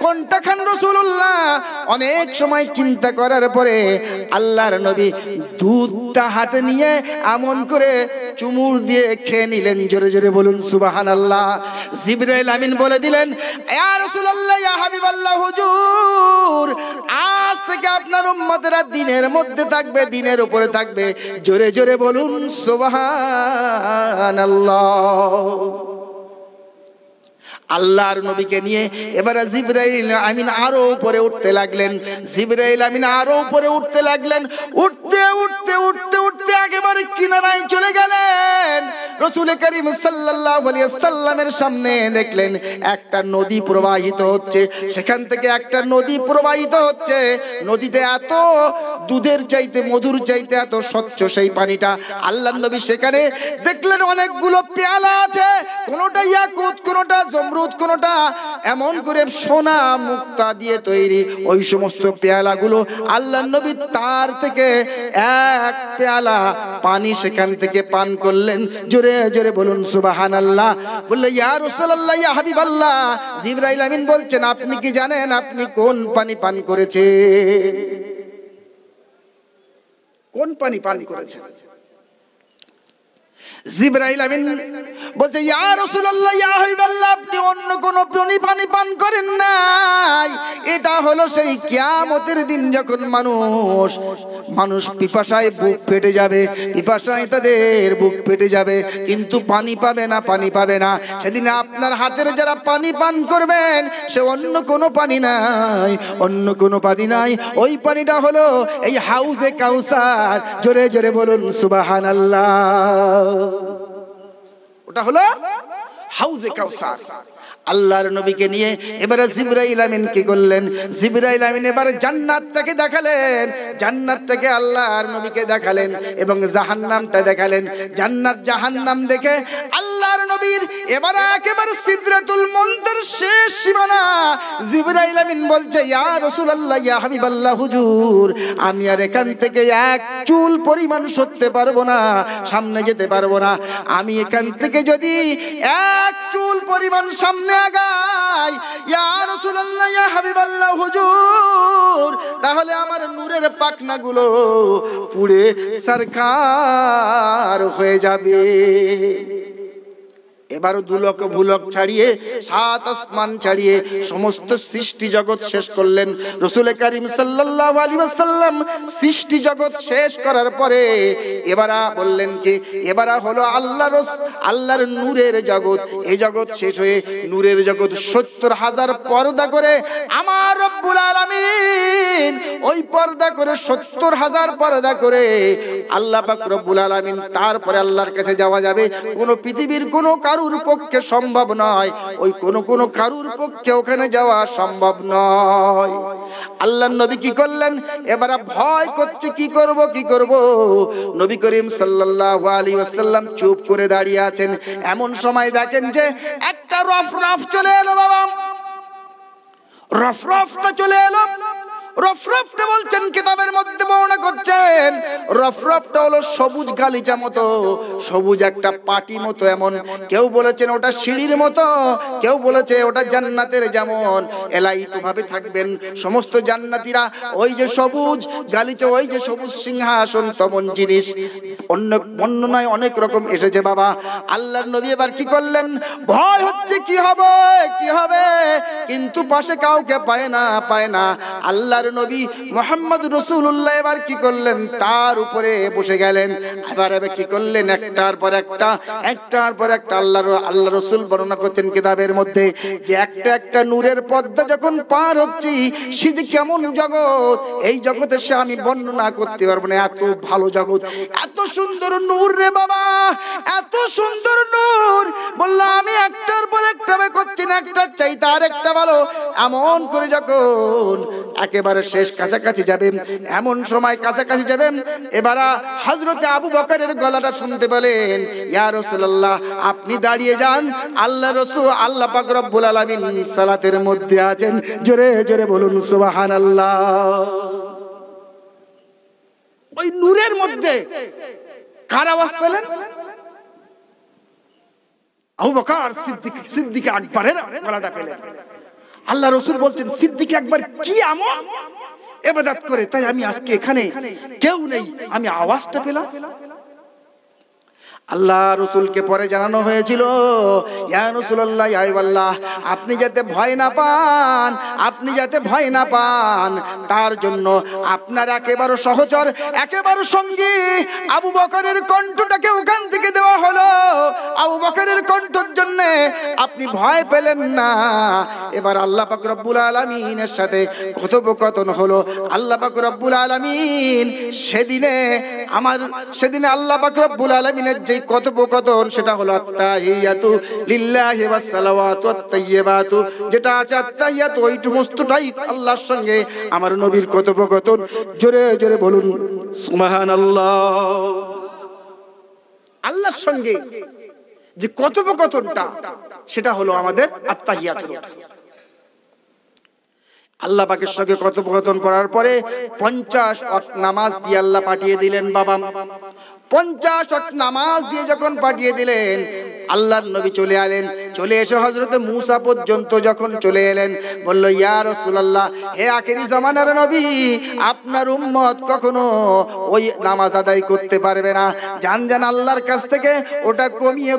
কোনটা খান রাসূলুল্লাহ? অনেক সময় চিন্তা করার পরে আল্লাহর নবী দুধটা হাতে নিয়ে এমন করে চুমুর দিয়ে খেয়ে নিলেন। জোরে জোরে বলুন সুবহানাল্লাহ। জিবরাইল আমিন বলে দিলেন, ইয়া রাসূলুল্লাহ, ইয়া হাবিবাল্লাহ, হুজুর আজ থেকে আপনার উম্মতেরা দ্বীনের মধ্যে থাকবে, দ্বীনের উপরে থাকবে। জোরে জোরে বলুন সুবহানাল্লাহ। আল্লাহর নবীকে নিয়ে এবারে জিবরাইল আমিন আরো উপরে উঠতে লাগলেন। জিবরাইল আমিন আরো উপরে উঠতে লাগলেন। উঠতে উঠতে উঠতে উঠতে একেবারে কিনারায় চলে গেলেন। রাসূল করিম সাল্লাল্লাহু আলাইহি ওয়াসাল্লামের সামনে দেখলেন একটা নদী প্রবাহিত হচ্ছে। সেখান থেকে একটা নদী প্রবাহিত হচ্ছে। নদীতে এত দুধের চাইতে মধুর চাইতে এত স্বচ্ছ সেই পানিটা। আল্লাহর নবী সেখানে দেখলেন অনেকগুলো পেয়ালা আছে, কোনটা ইয়াকুত, কোনটা জমরুদ, কোনটা এমন করে সোনা মুক্তা দিয়ে তৈরি। ওই সমস্ত পেয়ালাগুলো আল্লাহর নবী তার থেকে এক পেয়ালা পানি সেখান থেকে পান করলেন। জোরে জোরে বলুন সুবহানাল্লাহ। বললে ইয়া রাসূলুল্লাহ, ইয়া হাবিবাল্লাহ, জিবরাইল আমিন বলছেন আপনি কি জানেন আপনি কোন পানি পান করেছেন? কোন পানি পান করেছেন? জিবরাইল আমিন বলছে ইয়া রাসূলুল্লাহ, ইয়া হাবিবাল্লাহ, আপনি অন্য কোন পানি পান করেন নাই। এটা হলো সেই কিয়ামতের দিন যখন মানুষ পিপাসায় বুক ফেটে যাবে, পিপাসায় তাদের বুক ফেটে যাবে, কিন্তু পানি পাবে না, পানি পাবে না। সেদিন আপনার হাতের যারা পানি পান করবেন সে অন্য কোনো পানি নাই, অন্য কোনো পানি নাই। ওই পানিটা হলো এই হাউজে কাউসার। জোরে জোরে বলুন সুবহানাল্লাহ। ওটা হলো হাউজে কাউসার। আল্লাহর নবীকে নিয়ে এবারে জিবরাইল আমিন কি করলেন? জিবরাইল আমিন এবারে জান্নাতটাকে দেখালেন, জান্নাতটাকে আল্লাহর নবীকে দেখালেন এবং জাহান্নামটা দেখালেন। জান্নাত জাহান্নাম দেখে আল্লাহর নবীর এবারে একেবারে সিদরাতুল মুনতাহার শেষ সীমানা। জিবরাইল আমিন বলছে ইয়া রাসূলুল্লাহ, ইয়া হাবিবাল্লাহ, হুজুর আমি আর এখান থেকে এক চুল পরিমাণ সরতে পারবো না, সামনে যেতে পারবো না। আমি এখান থেকে যদি এক চুল পরিমাণ সামনে আগাই, ইয়া রাসূলুল্লাহ, ইয়া হাবিবাল্লাহ, হুজুর, তাহলে আমার নূরের পাখনাগুলো পুড়ে সরকার হয়ে যাবে। এবারও দুলক ভুলক ছাড়িয়ে সাত আসমান ছাড়িয়ে সমস্ত সৃষ্টি জগৎ শেষ করলেন রাসূল করিম সাল্লাল্লাহু আলাইহি ওয়াসাল্লাম। সৃষ্টি জগৎ শেষ করার পরে এবারা বললেন কি, এবারা হলো আল্লাহর নূরের জগৎ। এই জগৎ শেষ হয়ে নূরের জগৎ 70,000 পর্দা করে আমার রব্বুল আলামিন ওই পর্দা করে 70,000 পর্দা করে আল্লাহ পাক রব্বুল আলামিন তারপরে আল্লাহর কাছে যাওয়া যাবে। কোন পৃথিবীর কোন কারুর পক্ষে সম্ভব নয়, ওই কোন কারুর পক্ষে ওখানে যাওয়া সম্ভব নয়। আল্লাহর নবী কি করলেন? এবারে ভয় করছে কি করব কি করব। নবী করিম সাল্লাল্লাহু আলাইহি ওয়াসাল্লাম চুপ করে দাঁড়িয়ে আছেন। এমন সময় দেখেন যে একটা রফরফ চলে এলো। বাবা রফরফটা চলে এলো। রফরফটা বলছেন কিতাবের মধ্যে বর্ণনা করছেন রফরফটা হলো সবুজ গালিচা মতো, সবুজ একটা পাটি মতো। এমন কেউ বলেছেন ওটা সিঁড়ির মতো, কেউ বলেছে ওটা জান্নাতের যেমন এলাইতু ভাবে থাকবেন সমস্ত জান্নাতীরা। ওই যে সবুজ গালিচা, ওই যে সবুজ সিংহাসন, তেমন জিনিস অন্য বর্ণনায় অনেক রকম এসেছে। বাবা আল্লাহর নবী এবার কি করলেন? ভয় হচ্ছে কি হবে কি হবে, কিন্তু পাশে কাউকে পায় না। আল্লাহর নবী মুহাম্মদ রাসূলুল্লাহ এবার কি করলেন? তার উপরে বসে গেলেন। এবার কি করলেন? একটার পর একটা আল্লাহ রাসূল বর্ণনা করছেন কিতাবের মধ্যে যে একটা একটা নূরের পর্দা যখন পার হচ্ছি, সে যে কেমন জগৎ, এই জগতে সে আমি বর্ণনা করতে পারবো না। এত ভালো জগৎ, এত সুন্দর নূর রে বাবা, এত সুন্দর নূর। বললো আমি একটার পর একটা করছি না, একটা চাইতে আর একটা ভালো। এমন করে যখন একেবারে শেষ কাছাকাছি যাবেন, এমন সময় কাছাকাছি যাবেন, এবার হযরতে আবু বকরের গলাটা শুনতে পেলেন, ইয়া রাসূলুল্লাহ আপনি দাঁড়িয়ে যান, আল্লাহ রাসূল আল্লাহ পাক রব্বুল আলামিন সালাতের মধ্যে আছেন। জোরে জোরে বলুন সুবহানাল্লাহ। ওই নূরের মধ্যে কার আওয়াজ পেলেন? আবু বকর সিদ্দিক আকবরের গলাটা পেলেন। আল্লাহ রাসূল বলছেন সিদ্দিক আকবর কি এমন ইবাদত করে, তাই আমি আজকে এখানে কেউ নেই, আমি আওয়াজটা পেলাম। আল্লাহ রসুলকে পরে জানানো হয়েছিল, ইয়া রাসূলুল্লাহ, ইয়া হাবিবাল্লাহ, আপনি যাতে ভয় না পান, আপনি যাতে ভয় না পান, তার জন্য আপনার একেবারে সহচর, একেবারে সঙ্গী আবু বকরের কণ্ঠটাকে ওখান থেকে দেওয়া হলো। আবু বকরের কণ্ঠের জন্য আপনি ভয় পেলেন না। এবার আল্লাহ পাক রব্বুল আলামিনের সাথে কথোপকথন হলো। আল্লাহ পাক রব্বুল আলামিন সেদিনে আল্লাহ পাক রব্বুল আলামিনের যে কথোপকথন, সেটা হলো আত্তাহিয়াতু লিল্লাহি ওয়াস সালাওয়াতু ওয়াত তাইয়্যিবাতু, যেটা আছে আত্তাহিয়াতু, ওই সমস্তটাই আল্লাহর সঙ্গে আমার নবীর কথোপকথন। জোরে জোরে বলুন সুবহানাল্লাহ। আল্লাহর সঙ্গে যে কথোপকথনটা, সেটা হলো আমাদের আত্তাহিয়াতু। আল্লাহ পাকের সঙ্গে কথোপকথন করার পরে 50 ওয়াক্ত নামাজ দিয়ে আল্লাহ পাঠিয়ে দিলেন। বাবা 50 ওয়াক্ত নামাজ দিয়ে যখন পাঠিয়ে দিলেন, আল্লাহর নবী চলে এলেন। চলে এসে হযরতে মূসা পর্যন্ত যখন চলে এলেন, বলল, ইয়া রাসূলুল্লাহ, হে আখেরি জামানার নবী, আপনার উম্মত কখনো ওই নামাজ আদায় করতে পারবে না। জান আল্লাহর কাছ থেকে ওটা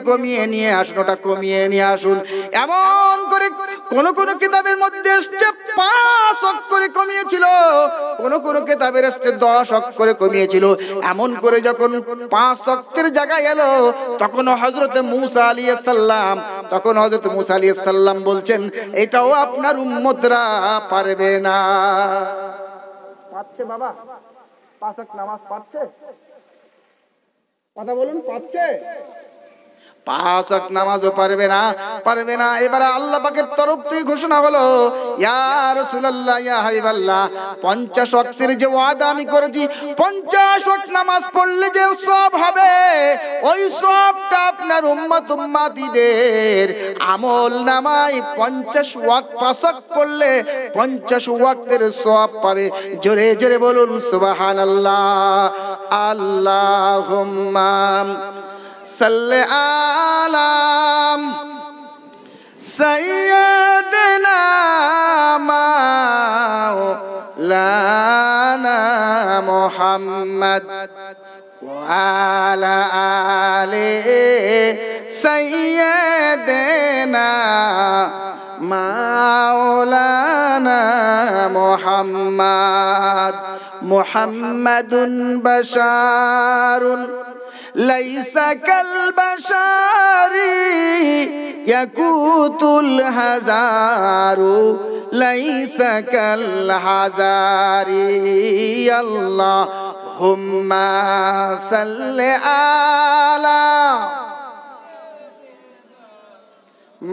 কমিয়ে নিয়ে আসুন, ওটা কমিয়ে নিয়ে আসুন। এমন করে কোন কিতাবের মধ্যে এসছে 5 ওয়াক্ত করে কমিয়েছিল, কোন কিতাবের এসছে 10 ওয়াক্ত করে কমিয়েছিল। এমন করে যখন 5 ওয়াক্তের জায়গায় এলো, তখন হযরতে মূসা আলাইহিস সালাম বলছেন, এটাও আপনার উম্মতরা পারবে না। পাচ্ছে বাবা? 5 ওয়াক্ত নামাজ পাচ্ছে? কথা বলুন, পাচ্ছে? 5 ওয়াক্ত নামাজও পারবে না। এবারে আল্লাহ পাকের তরফ থেকে ঘোষণা হলো, ইয়া রাসূলুল্লাহ, ইয়া হাবিবাল্লাহ, 50 ওয়াক্তের যে ওয়াদা আমি করেছি, 50 ওয়াক্ত নামাজ পড়লে যে সওয়াব হবে, ওই সওয়াবটা আপনার উম্মতিদের আমল নামায় 50 ওয়াক্ত 5 ওয়াক্ত পড়লে 50 ওয়াক্তের সওয়াব পাবে। জোরে জোরে বলুন সুবহানাল্লাহ। আল্লাহুম্মা সাল্লি আলা সাইয়্যিদিনা মাওলানা মুহাম্মদ ওয়া আলা আলি সাইয়্যিদিনা মাওলানা মুহাম্মদ। মুহাম্মাদুন বাশারুন লাইসা কাল বাশারি ইয়াকুতুল হাজারু লাইসা কাল হাজারি। আল্লাহুম্মা সাল্লি আলা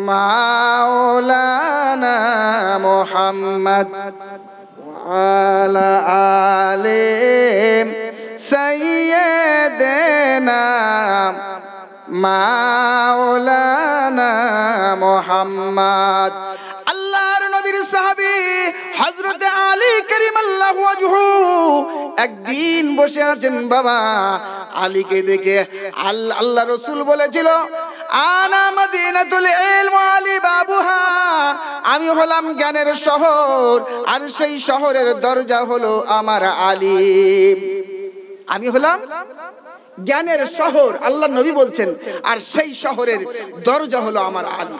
মাওলানা মুহাম্মদ ওয়া আলা আলি সাইয়্যিদিনা মাওলানা মুহাম্মদ। আল্লাহর নবীর সাহাবী হযরতে আলী কারিমাল্লাহু ওয়াজহু একদিন বসে আছেন। বাবা আলীকে দেখে আল্লাহ রাসূল বলেছিল, আনা মদিনাতুল ইলম আলী বাবুহা, আমি হলাম জ্ঞানের শহর, আর সেই শহরের দরজা হলো আমার আলী। আমি হলাম জ্ঞানের শহর, আল্লাহ নবী বলছেন, আর সেই শহরের দরজা হলো আমার আলী।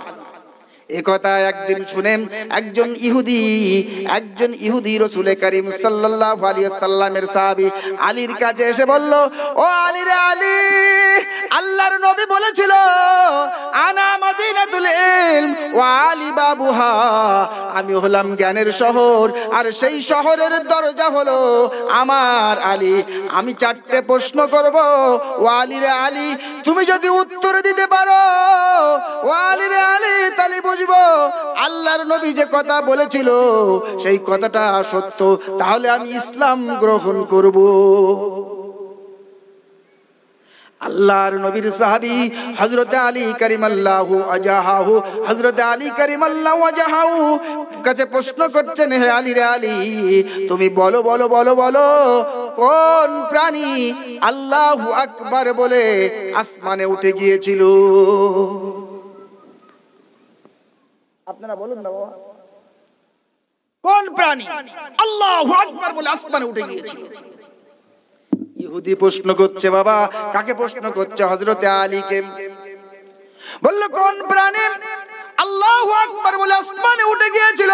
একথা একদিন শুনেন একজন ইহুদি রাসূল করিম সাল্লাল্লাহু আলাইহি ওয়াসাল্লামের সাহাবী আলীর কাছে এসে বলল, ও আলী রে আলী, আল্লাহর নবী বলেছিল, আনা মদিনাতুল ইলম ওয়া আলী বাবুহা, আমি হলাম জ্ঞানের শহর, আর সেই শহরের দরজা হলো আমার আলী। আমি 4টে প্রশ্ন করব, ও আলী রে আলী, তুমি যদি উত্তর দিতে পারো, ও আলী রে আলী, তাহলে বুঝবো আল্লাহর নবী যে কথা বলেছিল সেই কথাটা সত্য, তাহলে আমি ইসলাম গ্রহণ করব। আল্লাহর নবীর সাহাবী হযরতে আলী কারিমাল্লাহু ওয়াজহাহু, হযরতে আলী কারিমাল্লাহু ওয়াজহাহু কাছে প্রশ্ন করছেন, হে আলী রে আলী, তুমি বলো বলো বলো বলো, কোন প্রাণী আল্লাহু আকবার বলে আসমানে উঠে গিয়েছিল? আপনারা বলুন না বাবা, কোন প্রাণী আল্লাহু আকবার বলে আসমানে উঠে গিয়েছিল? ইহুদি প্রশ্ন করছে, বাবা কাকে প্রশ্ন করছে? হযরতে আলীকে। বলল কোন প্রাণী আল্লাহু আকবার বলে আসমানে উঠে গিয়েছিল?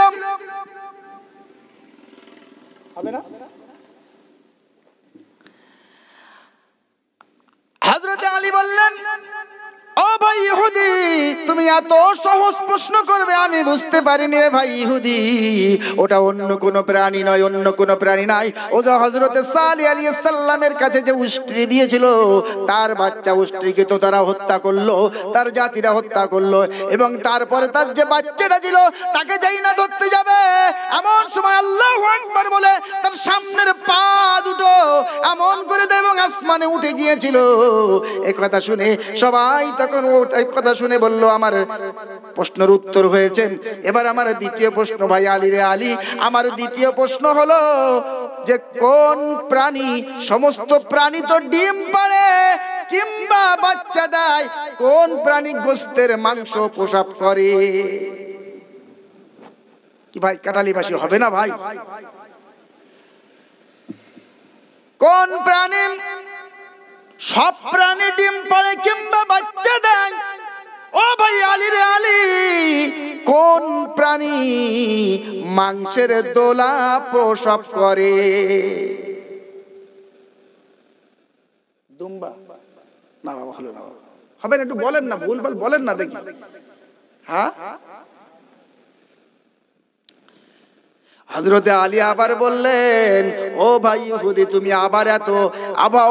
হবে না? হযরতে আলী বললেন, ও ভাই ইহুদি, তুমি এত সহজ প্রশ্ন করবে আমি বুঝতে পারিনি রে ভাই ইহুদি। ওটা অন্য কোনো প্রাণী নয়, অন্য কোনো প্রাণী নাই। ও যে হযরতে সালেহ আলাইহিস সালামের কাছে যে উষ্ট্রি দিয়েছিল, তার বাচ্চা উষ্ট্রিকে তো তারা হত্যা করলো, তার জাতিরা হত্যা করলো, এবং তারপরে তার যে বাচ্চাটা ছিল তাকে যেই না ধরতে যাবে, এমন সময় আল্লাহু আকবার বলে তার সামনের পা দুটো এমন করে দেয় এবং আসমানে উঠে গিয়েছিল। এই কথা শুনে সবাই তখন এই কথা শুনে বলল, আমার প্রশ্নের উত্তর হয়েছে। এবার আমার দ্বিতীয় প্রশ্ন, ভাই আলী রে আলী, আমার দ্বিতীয় প্রশ্ন হলো যে কোন প্রাণী, সমস্ত প্রাণী তো ডিম পাড়ে কিংবা বাচ্চা দেয়, কোন প্রাণী গোশতের মাংস প্রসব করে? কি ভাই কাটালিবাসী হবে না ভাই? কোন প্রাণী? সব প্রাণী ডিম পাড়ে কিংবা বাচ্চা দেয়। ও ভাই আলী রে আলী, কোন প্রাণী মাংসের দোলা প্রসব করে? দুম্বা? না বাবা, হলো না। হবে না, একটু বলেন না, ভুলভাল বলেন না দেখি। হ্যাঁ, হযরতে আলী আবার বললেন, ও ভাই ইহুদি, তুমি আবার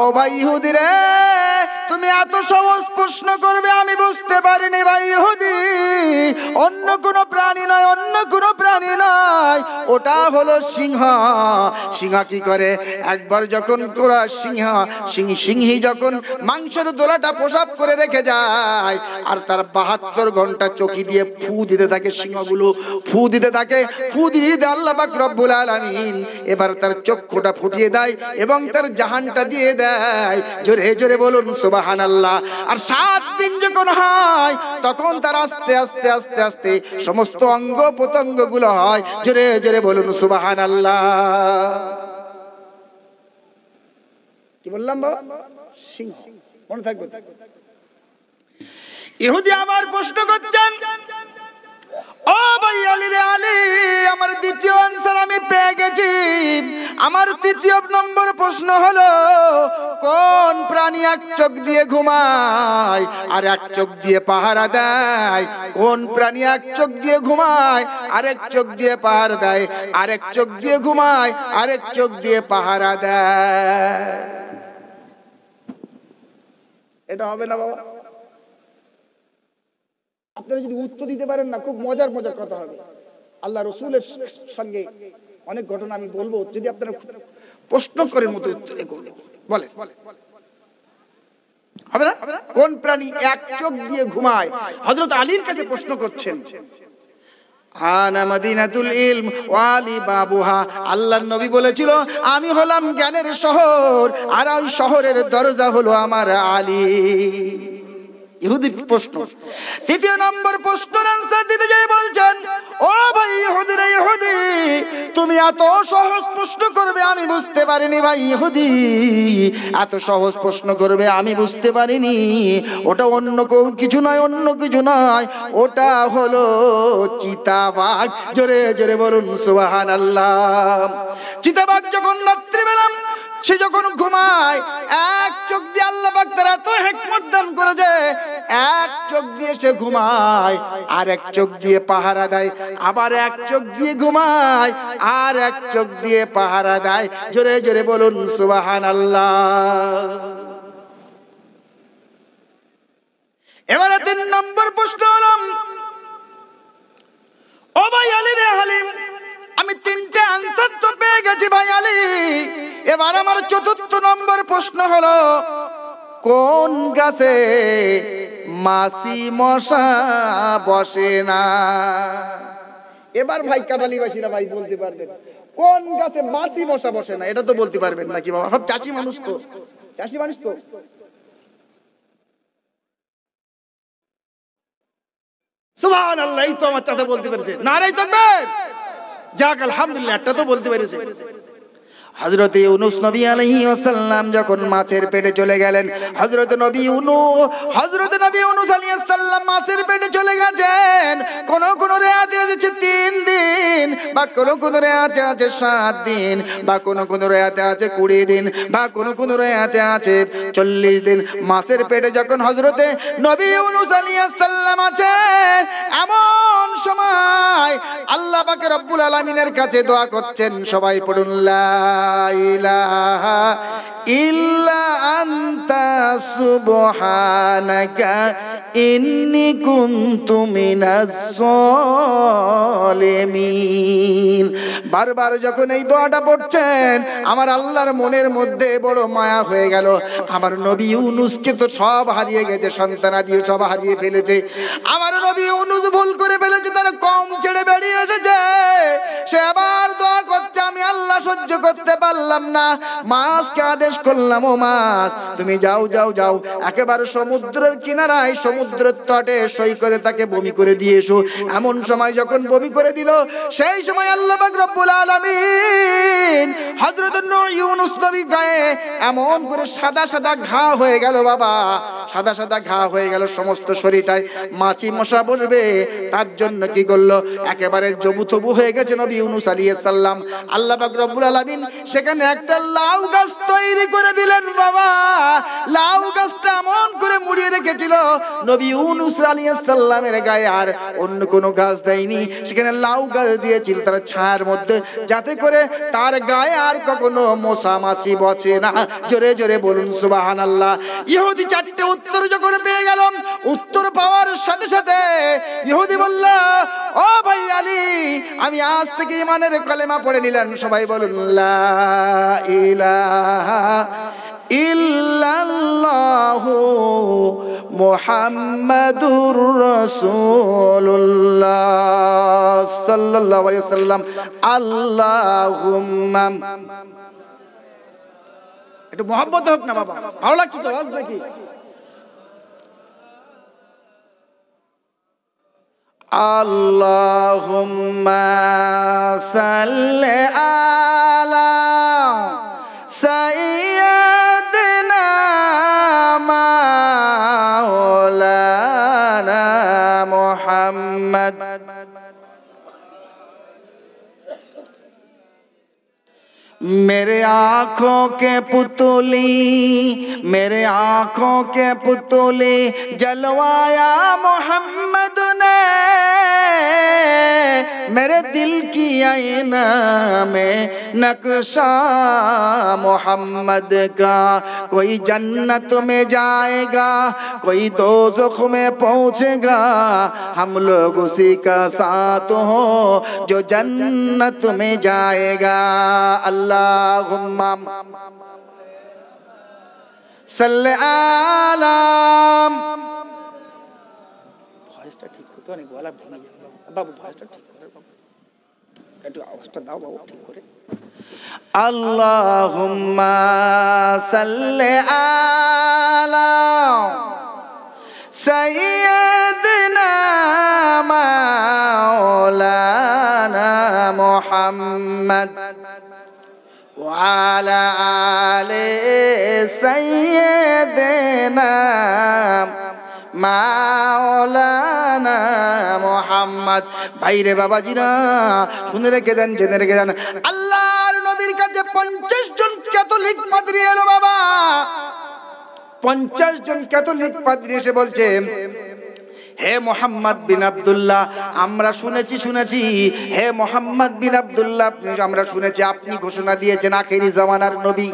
ও ভাই ইহুদি রে, তুমি এত সহজ প্রশ্ন করবে আমি বুঝতে পারিনি ভাই ইহুদি। অন্য কোনো প্রাণী নয়, অন্য কোনো প্রাণী নয়, ওটা হলো সিংহ। সিংহ কি করে? একবার যখন তোরা সিংহী যখন মাংসের দোলাটা প্রসব করে রেখে যায়, আর তার 72 ঘন্টা চোখি দিয়ে ফু দিতে থাকে, সিংহগুলো ফু দিতে থাকে, ফু দিয়ে আল্লাহ পাক রব্বুল আলামিন এবার তার চক্ষুটা ফুটিয়ে দেয় এবং তার জাহানটা দিয়ে দেয়। জোরে জোরে বলুন সুবহানাল্লাহ। আর 7 দিন যখন হয় তখন তার আস্তে আস্তে আস্তে আস্তে সমস্ত অঙ্গ প্রত্যঙ্গ গুলো হয়। জোরে জোরে বলুন সুবহানাল্লাহ। কি বললাম বাবা? সিংহ, মনে থাকবে। ইহুদি আবার প্রশ্ন করছেন, ও ভাই আলী রে আলী, আমার দ্বিতীয় আনসার আমি পেয়ে গেছি। আমার তৃতীয় নম্বর প্রশ্ন হলো, কোন প্রাণী এক চোখ দিয়ে ঘুমায় আর এক চোখ দিয়ে পাহারা দেয়? কোন প্রাণী এক চোখ দিয়ে ঘুমায় আরেক চোখ দিয়ে পাহারা দেয়, আরেক চোখ দিয়ে ঘুমায় আরেক চোখ দিয়ে পাহারা দেয়? এটা হবে না বাবা। আপনারা যদি উত্তর দিতে পারেন না, খুব মজার মজার কথা হবে। আল্লাহ রসুলের সঙ্গে অনেক ঘটনা আমি বলবো, যদি আপনারা প্রশ্ন করেন মতো উত্তর বলেন। হবে না? কোন প্রাণী এক চোখ দিয়ে ঘুমায়? হযরত আলীর কাছে প্রশ্ন করছেন। আনা মাদিনাতুল ইলম ওয়া আলী বাবুহা। আল্লাহর নবী বলেছিল, আমি হলাম জ্ঞানের শহর, আর ওই শহরের দরজা হলো আমার আলী। ইহুদির প্রশ্ন। তৃতীয় নম্বর প্রশ্নের আনসার দিতে যাই বলছেন, ও ভাই ইহুদি রে ইহুদি, তুমি এত সহজ প্রশ্ন করবে আমি বুঝতে পারিনি ভাই ইহুদি। এত সহজ প্রশ্ন করবে আমি বুঝতে পারিনি। ওটা অন্য কিছু নয়, অন্য কিছু নয়, ওটা হলো চিতাবাঘ। জোরে জোরে বলুন সুবহানাল্লাহ। চিতাবাঘ যখন রাত্রিবেলা সে যখন ঘুমায়, এক চোখ দিয়ে আল্লাহ পাক তার এত হিকমত দান করেছে, এক চোখ দিয়ে সে ঘুমায় আর এক চোখ দিয়ে পাহারা দেয়, আবার এক চোখ দিয়ে ঘুমায় আর এক চোখ দিয়ে পাহারা দেয়। জোরে জোরে বলুন সুবহানাল্লাহ। এবারে 3 নম্বর প্রশ্ন হলো, ও ভাই আলী রে হালিম, আমি 3টে আনসার তো পেয়ে গেছি ভাই আলী। এবার আমার 4র্থ নম্বর প্রশ্ন হলো, কোন গাছে মাছি মশা বসে না? এবার ভাই কাটালিবাসীরা ভাই বলতে পারবেন, কোন গাছে মাছি মশা বসে না? এটা তো বলতে পারবেন নাকি বাবা? সব চাষি মানুষ তো, চাষি মানুষ তো। সুবহানাল্লাহ, এই তো আমার চাচা বলতে পেরেছে। নারায়ে তাকবীর, যাক আলহামদুলিল্লাহ, একটা তো বলতে পেরেছে। হযরত ইউনূস নবী আলাইহিস সালাম যখন মাছের পেটে চলে গেলেন, হযরত নবী ইউনূস আলাইহিস সালাম মাছের পেটে চলে গেছেন। কোন কোন রাতে আছে 3 দিন, বা কোন কোন রাতে আছে 7 দিন, বা কোন কোন রাতে আছে 20 দিন, বা কোন কোন রাতে আছে 40 দিন। মাছের পেটে যখন হযরত নবী ইউনূস আলাইহিস সালাম আছেন, এমন সময় আল্লাহ পাক রব্বুল আলামিনের কাছে দোয়া করছেন। সবাই পড়ুন লা ইলাহা ইল্লা আনতা সুবহানাকা ইন্নী কুনতু মিনাজ জালিমিন। বারবার যখন এই দোয়াটা পড়ছেন, আমার আল্লাহর মনের মধ্যে বড় মায়া হয়ে গেল। আমার নবী ইউনূসকে তো সব হারিয়ে গেছে, সন্তানাদি সব হারিয়ে ফেলেছে। আমার নবী ইউনূস ভুল করে ফেলেছে, তার কম ছেড়ে বেরিয়ে এসেছে। সে আবার দোয়া করছে, আমি আল্লাহ সহ্য করতে পারলাম না। মাছকে আদেশ করলাম, ও মাছ তুমি যাও যাও যাও, একেবারে সমুদ্রের কিনারায়, সমুদ্রের তটে সৈকতে তাকে বমি করে দিয়ে এসো। এমন সময় যখন বমি করে দিল, সেই সময় আল্লাহ পাক রব্বুল আলামিন হযরত ইউনূস নবীর গায়ে এমন করে সাদা সাদা ঘা হয়ে গেল। বাবা, সাদা সাদা ঘা হয়ে গেল, সমস্ত শরীরটায় মাছি মশা বসবে, তার জন্য কি করলো, একেবারে জবুথবু হয়ে গেছে নবী ইউনূস আলাইহিস সালাম। আল্লাহ পাক রব্বুল আলামিন সেখানে একটা লাউ গাছ তৈরি করে দিলেন। বাবা, লাউ গাছটা এমন করে মুড়িয়ে রেখেছিল, নবী ইউনূস আলাইহিস সালামের গায়ে আর অন্য কোনো গাছ দেয়নি, সেখানে লাউ গাছ দিয়েছিল তার ছায়ার মধ্যে, যাতে করে তার গায়ে আর কখনো মশা মাছি বসে না। জোরে জোরে বলুন সুবহানাল্লাহ। ইহুদি 4টে উত্তর যখন পেয়ে গেল, উত্তর পাওয়ার সাথে সাথে ইহুদি বলল, ও ভাই আলী, আমি আজ থেকে ঈমানের কলেমা পড়ে নিলাম। সবাই বলুন লা ইলাহা ইল্লাল্লাহু মুহাম্মাদুর রাসূলুল্লাহ সাল্লাল্লাহু আলাইহি ওয়াসাল্লাম। আল্লাহুম্মা, একটু মহব্বত হোক না বাবা, ভালো লাগছে তো আজ নাকি? আল্লাহুম্মা সাল্লি আলা সাইয়্যিদিনা মাওলানা মুহাম্মদ। मेरे आँखों के पुतली, मेरे आँखों के पुतली जलवाया मोहम्मद ने, मेरे दिल की आईना में नक्शा मोहम्मद का। कोई जन्नत में जाएगा, कोई दोज़ख में पहुँचेगा, हम लोग उसी का साथ हो जो जन्नत में जाएगा। अल्लाहुम्मा सल्ले आला। ভয়েসটা ঠিক করতে অনেক গলা ভেঙে যাবে বাবু, ভয়েসটা ঠিক করে বাবু, একটু আওয়াজটা দাও বাবু ঠিক করে। আল্লাহুম্মা সাল্লি আলা সাইয়্যিদিনা মাওলানা মুহাম্মদ ওয়া আলা আলি সাইয়্যিদিনা মাওলানা মুহাম্মদ। ভাইরে বাবাজিরা, শুনে রেখে দেন, জেনে রেখে দেন, আল্লাহর নবীর কাছে 50 জন ক্যাথলিক পাদ্রী এলো। বাবা, 50 জন ক্যাথলিক পাদ্রী এসে বলছে, হে মোহাম্মদ বিন আব্দুল্লাহ, আমরা শুনেছি হে মোহাম্মদ বিন আব্দুল্লাহ, আমরা শুনেছি আপনি ঘোষণা দিয়েছেন আখেরি জামানার নবী,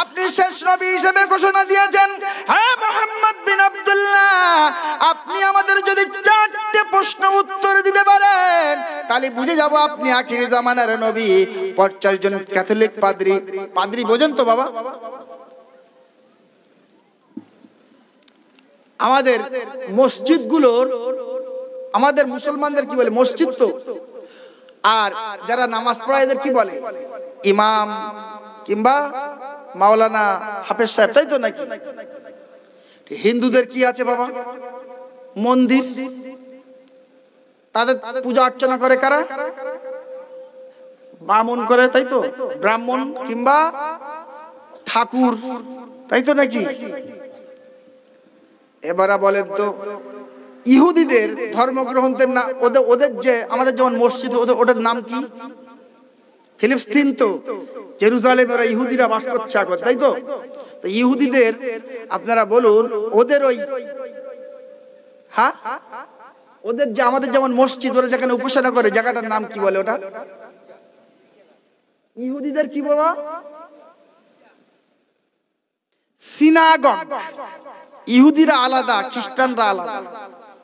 আপনি শেষ নবী হিসেবে ঘোষণা দিয়েছেন। হে মোহাম্মদ বিন আব্দুল্লাহ, আপনি আমাদের যদি 4টে প্রশ্ন উত্তর দিতে পারেন, তাহলে বুঝে যাব আপনি আখেরি জামানার নবী। 50 জন ক্যাথলিক পাদ্রী বোঝেন তো বাবা? আমাদের মসজিদগুলোর, আমাদের মুসলমানদের কি বলে? মসজিদ তো। আর যারা নামাজ পড়ায় এদের কি বলে? ইমাম কিংবা মাওলানা, হাফেজ সাহেব, তাই তো নাকি? হিন্দুদের কি আছে বাবা? মন্দির। তাদের পূজা অর্চনা করে কারা? বামন করে, তাই তো, ব্রাহ্মণ কিংবা ঠাকুর, তাই তো নাকি? এবারে বলেন তো ইহুদিদের ধর্মগ্রন্থের না, ওদের যে আমাদের যেমন মসজিদ, ওদের নাম কি? ফিলিস্তিন তো, জেরুজালেম, ওরা ইহুদিরা বাস করছে এখন, তাই তো? ইহুদিদের আপনারা বলুন, ওদের ওই হ্যাঁ ওদের যে আমাদের যেমন মসজিদ, ওরা যেখানে উপাসনা করে জায়গাটার নাম কি বলে? ওটা ইহুদিদের কি বলা? সিনাগগ। ইহুদিরা আলাদা, খ্রিস্টানরা আলাদা।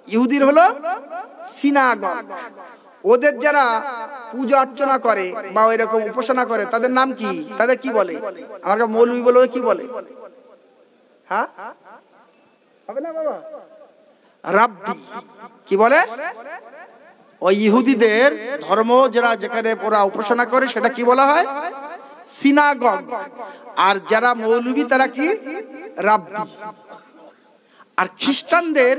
ইহুদির হলো সিনাগগ। ওদের যারা পূজা অর্চনা করে বা এরকম উপাসনা করে তাদের নাম কি? তাদের কি বলে? আমাকে মৌলবি বলে কি বলে? হ্যাঁ হবে না বাবা? রাব্বি। কি বলে? ওই ইহুদিদের ধর্ম যারা যেখানে ওরা উপাসনা করে সেটা কি বলা হয়? সিনাগগ। আর যারা মৌলবি তারা কি? রাব্বি। আর খ্রিস্টানদের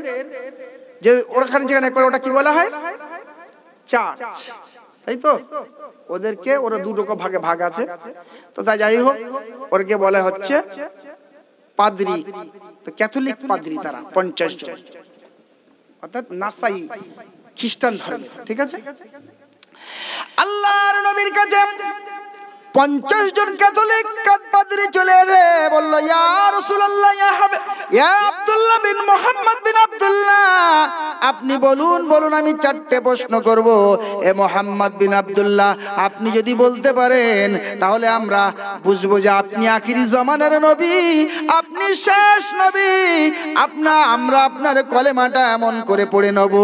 যে ওখানে যেখানে করে ওটা কি বলা হয়? চার্চ, তাই তো? ওদেরকে ওরা দুটো ভাগে ভাগ আছে, তো তাই যাই হোক, ওরকে বলা হচ্ছে পাদ্রী। তো ক্যাথলিক পাদ্রী তারা 50 জন, অর্থাৎ নাসাই খ্রিস্টান ধর্ম, ঠিক আছে? আল্লাহর নবীর কাছে 50 জন ক্যাথলিক পাদ্রী চলে রে বলল, ইয়া রাসূলুল্লাহ, ইয়া আব্দুল্লাহ বিন মুহাম্মদ বিন আব্দুল্লাহ, আপনি বলুন বলুন, আমি 4টে প্রশ্ন করব। এ মুহাম্মদ বিন আব্দুল্লাহ, আপনি যদি বলতে পারেন তাহলে আমরা বুঝবো যে আপনি আখিরি জামানার নবী, আপনি শেষ নবী। আমরা আপনার কলেমাটা এমন করে পড়ে নেব।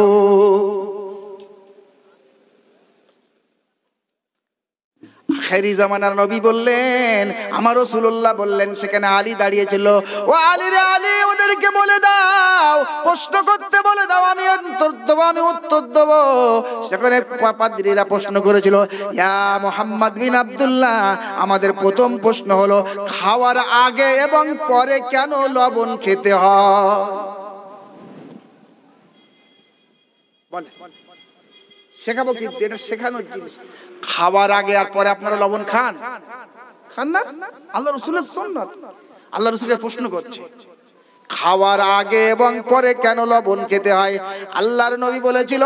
আখেরি জামানার নবী বললেন, আমার রাসূলুল্লাহ বললেন, সেখানে আলী দাঁড়িয়ে ছিল। ও আলী রে আলী, ওদেরকে বলে দাও, প্রশ্ন করতে বলে দাও, আমি উত্তর দেবো। সেখানে পাদ্রীরা প্রশ্ন করেছিল, ইয়া মুহাম্মদ বিন আব্দুল্লাহ, আমাদের প্রথম প্রশ্ন হলো, খাওয়ার আগে এবং পরে কেন লবণ খেতে হয়? বলে শেখাবো, কিন্তু এটা শেখানোর জিনিস। খাওয়ার আগে আর পরে আপনারা লবণ খান না? আল্লাহ রাসূলের সুন্নাত। আল্লাহ রাসূলের প্রশ্ন করছে, খাওয়ার আগে এবং পরে কেন লবণ খেতে হয়? আল্লাহর নবী বলেছিল,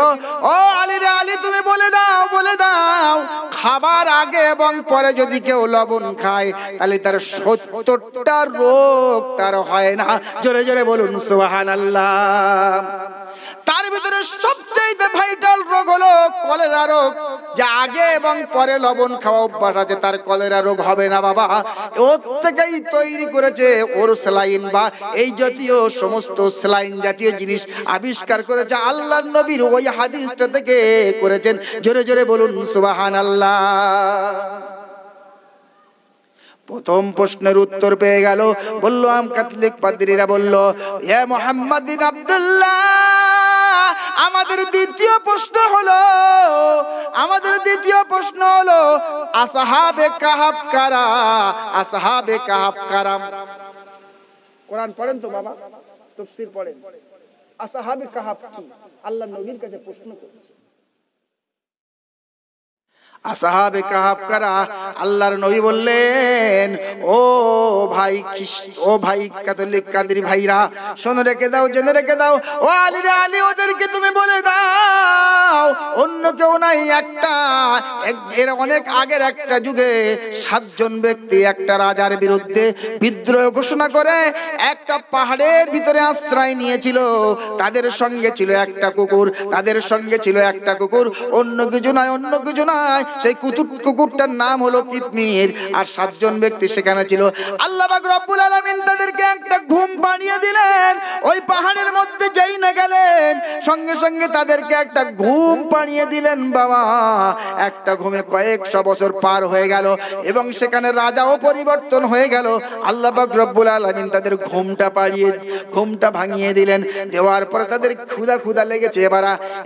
ও আলী রে আলী, তুমি বলে দাও, খাবার আগে এবং পরে যদি কেউ লবণ খায় তাহলে তার 70টা রোগ তার হয় না। জোরে জোরে বলুন সুবহানাল্লাহ। তার ভিতরে সবচেয়ে ভাইটাল রোগ হলো কলেরা রোগ। যে আগে এবং পরে লবণ খাওয়া অভ্যাস আছে তার কলেরা রোগ হবে না বাবা। ওর থেকেই তৈরি করেছে ওর স্যালাইন বা এই জাতীয় সমস্ত স্যালাইন জাতীয় জিনিস আবিষ্কার করেছে আল্লাহর নবীর ওই হাদিসটা থেকে করেছেন। জোরে জোরে বলুন সুবহানাল্লাহ। প্রথম প্রশ্নের উত্তর পেয়ে গেল। বলল ক্যাথলিক পাদ্রীরা বলল, হে মুহাম্মদ বিন আব্দুল্লাহ, আমাদের দ্বিতীয় প্রশ্ন হলো আসহাবে কাহাফ কারা? আসহাবে কাহাফ কারা? কোরআন পড়েন তো বাবা, তাফসীর পড়েন। আসহাবে কাহাফ কি? আল্লাহর নবীর কাছে প্রশ্ন করছে। আসহাবে কাহাফ কারা? আল্লাহর নবী বললেন, ও ভাই ক্যাথলিক কাদ্রী ভাইরা, শোনো, রেখে দাও, জেনে রেখে দাও। ও আলী রে আলী, ওদেরকে তুমি বলে দাও, অন্য কেউ নাই, এর অনেক আগের একটা যুগে 7 জন ব্যক্তি একটা রাজার বিরুদ্ধে বিদ্রোহ ঘোষণা করে একটা পাহাড়ের ভিতরে আশ্রয় নিয়েছিল। তাদের সঙ্গে ছিল একটা কুকুর, অন্য কিছু নয়, সেই কুকুরটার নাম হলো কিতমির। আর 7 জন ব্যক্তি সেখানে ছিল। আল্লাহ পাক রব্বুল আলামিন তাদেরকে একটা ঘুম বানিয়ে দিলেন। ওই পাহাড়ের মধ্যে যেই না গেলেন, সঙ্গে সঙ্গে তাদেরকে একটা ঘুম বানিয়ে দিলেন বাবা। একটা ঘুমে কয়েকশো বছর পার হয়ে গেল এবং সেখানে রাজাও পরিবর্তন হয়ে গেল। আল্লাহ পাক রব্বুল আলামিন তাদের ঘুমটা ভাঙিয়ে দিলেন। দেওয়ার পরে তাদের ক্ষুধা লেগেছে।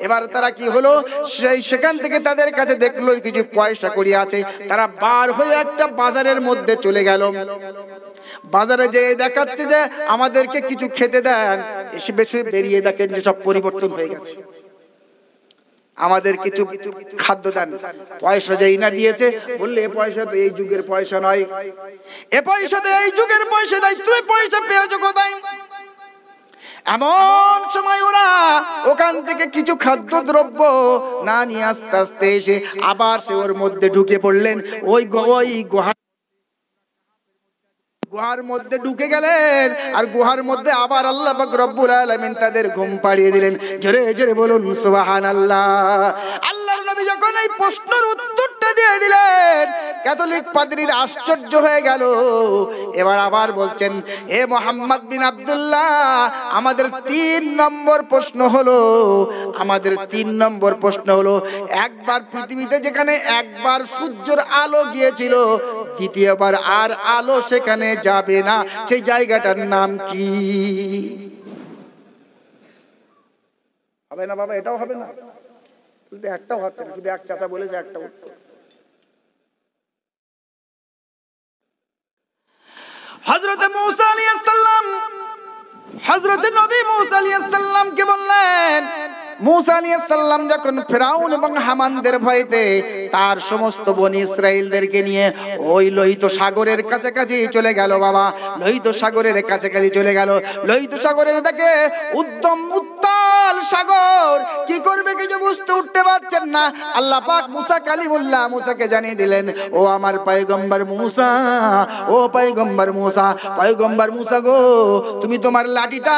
এবার তারা কি হলো, সেখান থেকে তাদের কাছে দেখলো কিছু পয়সা কড়ি আছে। তারা বার হয়ে একটা বাজারের মধ্যে চলে গেল। বাজারে যেয়ে দেখাচ্ছে যে আমাদেরকে কিছু খেতে দেন। এসে বেরিয়ে দেখেন যে সব পরিবর্তন হয়ে গেছে। আমাদের কিছু খাদ্য দান। পয়সা যেই না দিয়েছে, বললে এ পয়সা তো এই যুগের পয়সা নয়, এ পয়সা তো এই যুগের পয়সা নয়, তুই পয়সা পেয়েছো কোথায়? এমন সময় ওরা ওখান থেকে কিছু খাদ্য দ্রব্য না নিয়ে আস্তে আস্তে এসে আবার সে ওর মধ্যে ঢুকে পড়লেন। ওই গুহার মধ্যে ঢুকে গেলেন, আর গুহার মধ্যে আবার আল্লাহ পাক রব্বুল আলামিন তাদের ঘুম পাড়িয়ে দিলেন। জোরে জোরে বলুন সুবহানাল্লাহ। আল্লাহর নবী যখন এই প্রশ্নের উত্তরটা দিয়ে দিলেন, ক্যাথলিক পাদ্রীর আশ্চর্য হয়ে গেল। এবার আবার বলছেন, হে মুহাম্মদ বিন আব্দুল্লাহ, আমাদের 3 নম্বর প্রশ্ন হলো, আমাদের 3 নম্বর প্রশ্ন হলো, একবার পৃথিবীতে যেখানে একবার সূর্যের আলো গিয়েছিল, দ্বিতীয়বার আর আলো সেখানে যাবে না, সেই জায়গাটার নাম কি? হবে না বাবা, এটাও হবে না, শুধু একটাও হচ্ছে না, শুধু এক চাচা বলেছে একটা উত্তর। হযরত মূসা আলাইহিস সালাম হযরত নবী মূসা আলাইহিস সালামকে বললেন, মূসা আলাইহিস সালাম যখন ফিরাউন এবং হামানদের ভয়তে তার সমস্ত বনি ইসরাইলদেরকে নিয়ে ওই লোহিত সাগরের কাছাকাছি চলে গেল, বাবা লোহিত সাগরের কাছাকাছি চলে গেল। লোহিত সাগরের দিকে উত্তাল সাগর, কি করবে কিছু বুঝতে উঠতে পারছেন না। আল্লাহ পাক মূসা কালিমুল্লাহ মূসাকে জানিয়ে দিলেন, ও আমার পয়গম্বর মূসা, ও পয়গম্বর মূসা, পয়গম্বর মূসা গো, তুমি তোমার লাঠিটা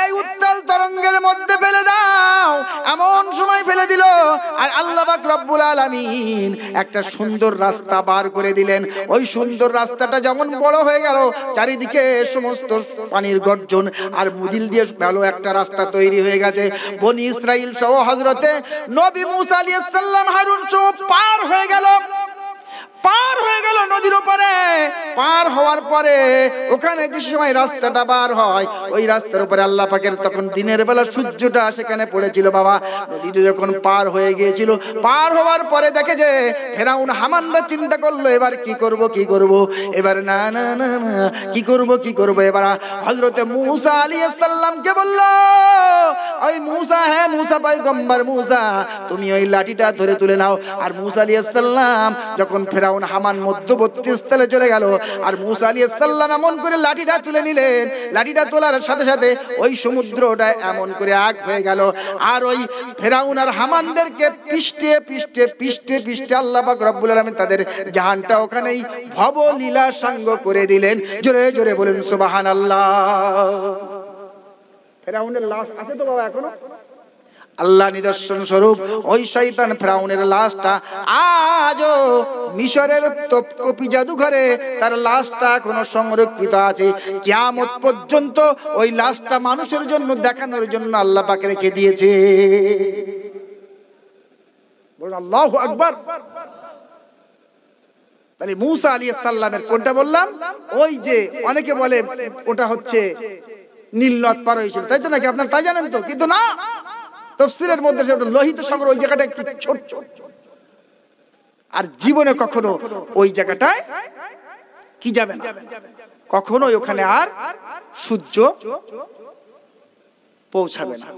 এই উত্তাল তরঙ্গের মধ্যে ফেলে দাও। এমন সময় ফেলে দিল, আর আল্লাহ পাক রব্বুল আলামিন একটা সুন্দর রাস্তা বার করে দিলেন। ওই সুন্দর রাস্তাটা যেমন বড় হয়ে গেল, চারিদিকে সমস্ত পানির গর্জন, আর মুদিল দিয়ে ভালো একটা রাস্তা তৈরি হয়ে গেছে। বনি ইসরাইল সহ হযরতে নবী মূসা আলাইহিস সালাম হারুন সহ পার হয়ে গেল নদীর উপরে। পার হওয়ার পরে ওখানে যে সময় রাস্তাটা বার হয়, ওই রাস্তার উপরে আল্লাহ পাকের তখন দিনের বেলা সূর্যটা সেখানে পড়েছিল বাবা। নদীটা যখন পার হয়ে গিয়েছিল, পার হওয়ার পরে দেখে যে ফেরাউন হামানরা চিন্তা করলো, এবার কি করব, এবার না না না না কি করব। এবার হযরতে মূসা আলাইহিস সালামকে বলল, ওই মূসা, হ্যাঁ মূসা পয়গম্বর মূসা, তুমি ওই লাঠিটা ধরে তুলে নাও। আর মূসা আলাইহিস সালাম যখন ফেরাউন হামান মধ্যবর্তী স্থলে চলে গেল, আর মূসা আলাইহিস সালাম এমন করে লাঠিটা তুলে নিলেন, লাঠিটা তোলার সাথে সাথে ওই সমুদ্রটা এমন করে আগ হয়ে গেল। আর ওই ফেরাউন আর হামানদেরকে পিষ্টে আল্লাহ পাক রব্বুল আলামিন তাদের জাহানটা ওখানেই ভবলীলা সাঙ্গ করে দিলেন। জোরে জোরে বলেন সুবহানাল্লাহ। ফেরাউনের লাশ আছে তো বাবা এখনো? আল্লাহ নিদর্শন স্বরূপ ওই শয়তান ফেরাউনের লাশটা আজও মিশরের তপকপি জাদুঘরে তার লাশটা এখনো সংরক্ষিত আছে। কিয়ামত পর্যন্ত ওই লাশটা মানুষের জন্য দেখানোর জন্য আল্লাহ পাক রেখে দিয়েছে। বলুন আল্লাহু আকবার। তাহলে মূসা আলাইহিস সালামের কোনটা বললাম? ওই যে অনেকে বলে ওটা হচ্ছে নীল নদ পার হয়েছিল, তাই তো নাকি? আপনারা তাই জানেন তো? কিন্তু না, তাফসীরের মধ্যে সেটা লোহিত সাগর, ওই জায়গাটা একটু ছোট, আর জীবনে কখনো ওই জায়গাটায় কি যাবে না, কখনোই ওখানে আর সূর্য পৌঁছাবে না।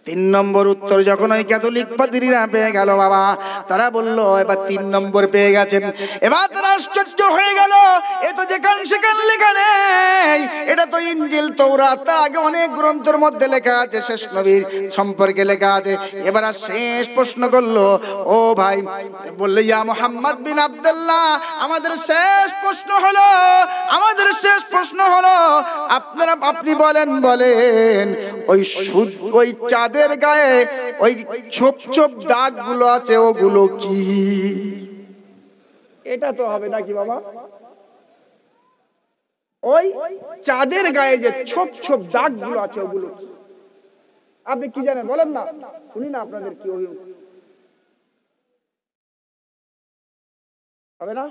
3 নম্বর উত্তর যখন ওই ক্যাথলিক পাদ্রীরা পেয়ে গেল বাবা, তারা বলল এবার 3 নম্বর পেয়ে গেছেন। এবার তারা আশ্চর্য হয়ে গেল, এ তো যেখান সেখান লেখা নেই, এটা তো ইনজিল তৌরাত, তার আগে অনেক গ্রন্থের মধ্যে লেখা আছে, শেষ নবীর সম্পর্কে লেখা আছে। এবার আর শেষ প্রশ্ন করলো, ও ভাই বললে, ইয়া মুহাম্মদ বিন আব্দুল্লাহ, আমাদের শেষ প্রশ্ন হলো আপনি বলেন ওই চাঁদের গায়ে ওই ছোপ ছোপ দাগ গুলো আছে, ওগুলো কি? এটা তো হবে নাকি বাবা? ওই চাঁদের গায়ে যে ছোপ ছোপ দাগ গুলো আছে, ওগুলো কি? আপনি কি জানেন বলেন না, শুনি না আপনাদের কি হবে না?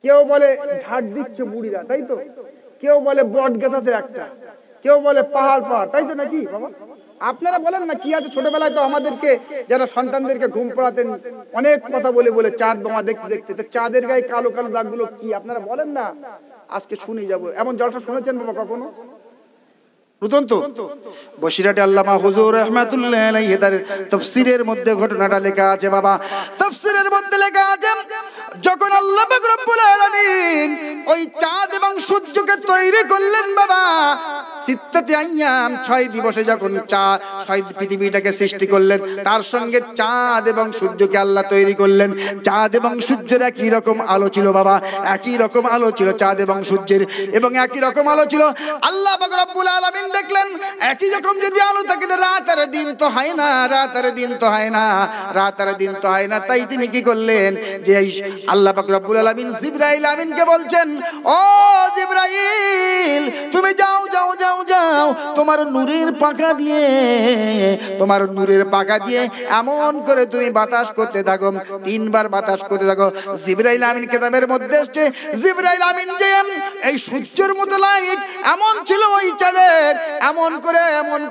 কেউ বলে ঝাড় দিচ্ছে বুড়িরা, তাই তো? কেউ বলে বট গাছ আছে একটা, কেউ বলে পাহাড়, তাই তো নাকি বাবা? আপনারা বলেন না কি আছে? ছোটবেলায় তো আমাদেরকে যারা সন্তানদেরকে ঘুম পড়াতেন অনেক কথা বলে চাঁদ বোমা দেখতে, চাঁদের গায়ে কালো কালো দাগগুলো কি? আপনারা বলেন না, আজকে শুনে যাব। এমন জলসা শুনেছেন বাবা কখনো? নতুন তো বসিরহাটে আল্লামা হুজুর রাহমাতুল্লাহ আলাইহি তার তাফসীরের মধ্যে ঘটনাটা লেখা আছে বাবা। তাফসীরের মধ্যে লেখা আছে যখন আল্লাহ পাক রব্বুল আলামিন ওই চাঁদ এবং সূর্যকে তৈরি করলেন বাবা, সিত্তাতি আইয়াম 6 দিবসে যখন পৃথিবীটাকে সৃষ্টি করলেন, তার সঙ্গে চাঁদ এবং সূর্যকে আল্লাহ তৈরি করলেন। চাঁদ এবং সূর্যের একই রকম আলো ছিল বাবা, একই রকম আলো ছিল চাঁদ এবং সূর্যের, এবং একই রকম আলো ছিল। আল্লাহ পাক রব্বুল আলামিন দেখলেন একই রকম যদি আলো থাকে রাত আর দিন তো হয় না, রাত আর দিন তো হয় না, রাত আর দিন তো হয় না। তাই তিনি কি করলেন যে আল্লাহ পাক রব্বুল আলামিন জিবরাইল আমিনকে বলছেন, ও জিবরাইল তুমি যাও যাও যাও যাও, তোমার নূরের পাখা দিয়ে, তোমার নূরের পাখা দিয়ে এমন করে তুমি বাতাস করতে থাকো, 3 বার বাতাস করতে থাকো। জিবরাইল আমিন কিতাবের মধ্যে আসছে জিবরাইল আমিন যে এই সূর্যের মতো লাইট এমন ছিল ওই চাঁদের, এমন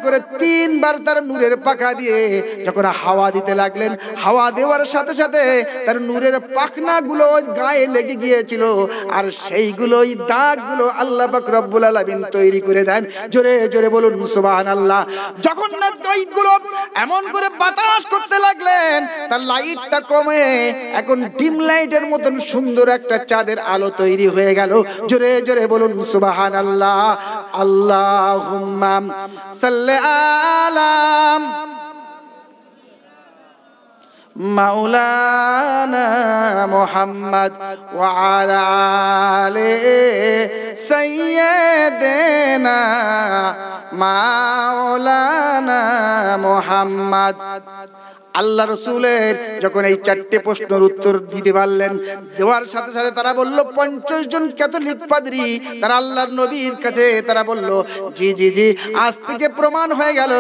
করে 3 বার তার নূরের পাখা দিয়ে যখন হাওয়া দিতে লাগলেন, হাওয়া দেওয়ার সাথে সাথে তার নূরের পাখনাগুলো গায়ে লেগে গিয়েছিল, আর সেইগুলোই দাগগুলো আল্লাহ পাক রব্বুল আলামিন তৈরি করে দেন। জোরে জোরে বলুন সুবহানাল্লাহ। যখন না লাইটগুলো এমন করে বাতাস করতে লাগলেন, তার লাইটটা কমে এখন ডিম লাইটের মতন সুন্দর একটা চাঁদের আলো তৈরি হয়ে গেল। জোরে জোরে বলুন সুবহানাল্লাহ। আল্লাহুম্মা সাল্লি আলা মাওলানা মুহাম্মদ ওয়া আলা আলি সাইয়্যিদিনা মাওলানা মুহাম্মদ। আল্লাহ রসুলের যখন এই 4টে প্রশ্নের উত্তর দিতে পারলেন, দেওয়ার সাথে সাথে তারা বলল 50 জন ক্যাথলিক পাদ্রী তারা আল্লাহর নবীর কাছে তারা বলল, জি জি জি, আজ থেকে প্রমাণ হয়ে গেল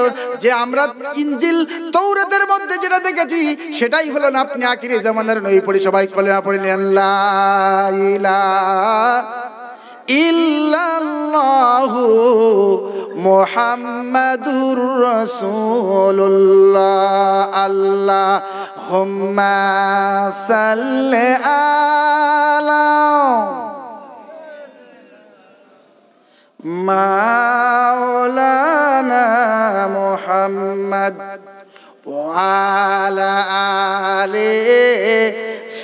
যে আমরা ইনজিল তৌরাতের মধ্যে যেটা দেখেছি সেটাই হলো না, আপনি আখিরি জামানার নবী। পড়ি সবাই কলেমা পড়লেন, লা ইলাহা ইল্লাল্লাহু মুহাম্মাদুর রাসূলুল্লাহ। আল্লাহুম্মা সাল্লি আলা মাওলানা মুহাম্মদ ওয়া আলা আলি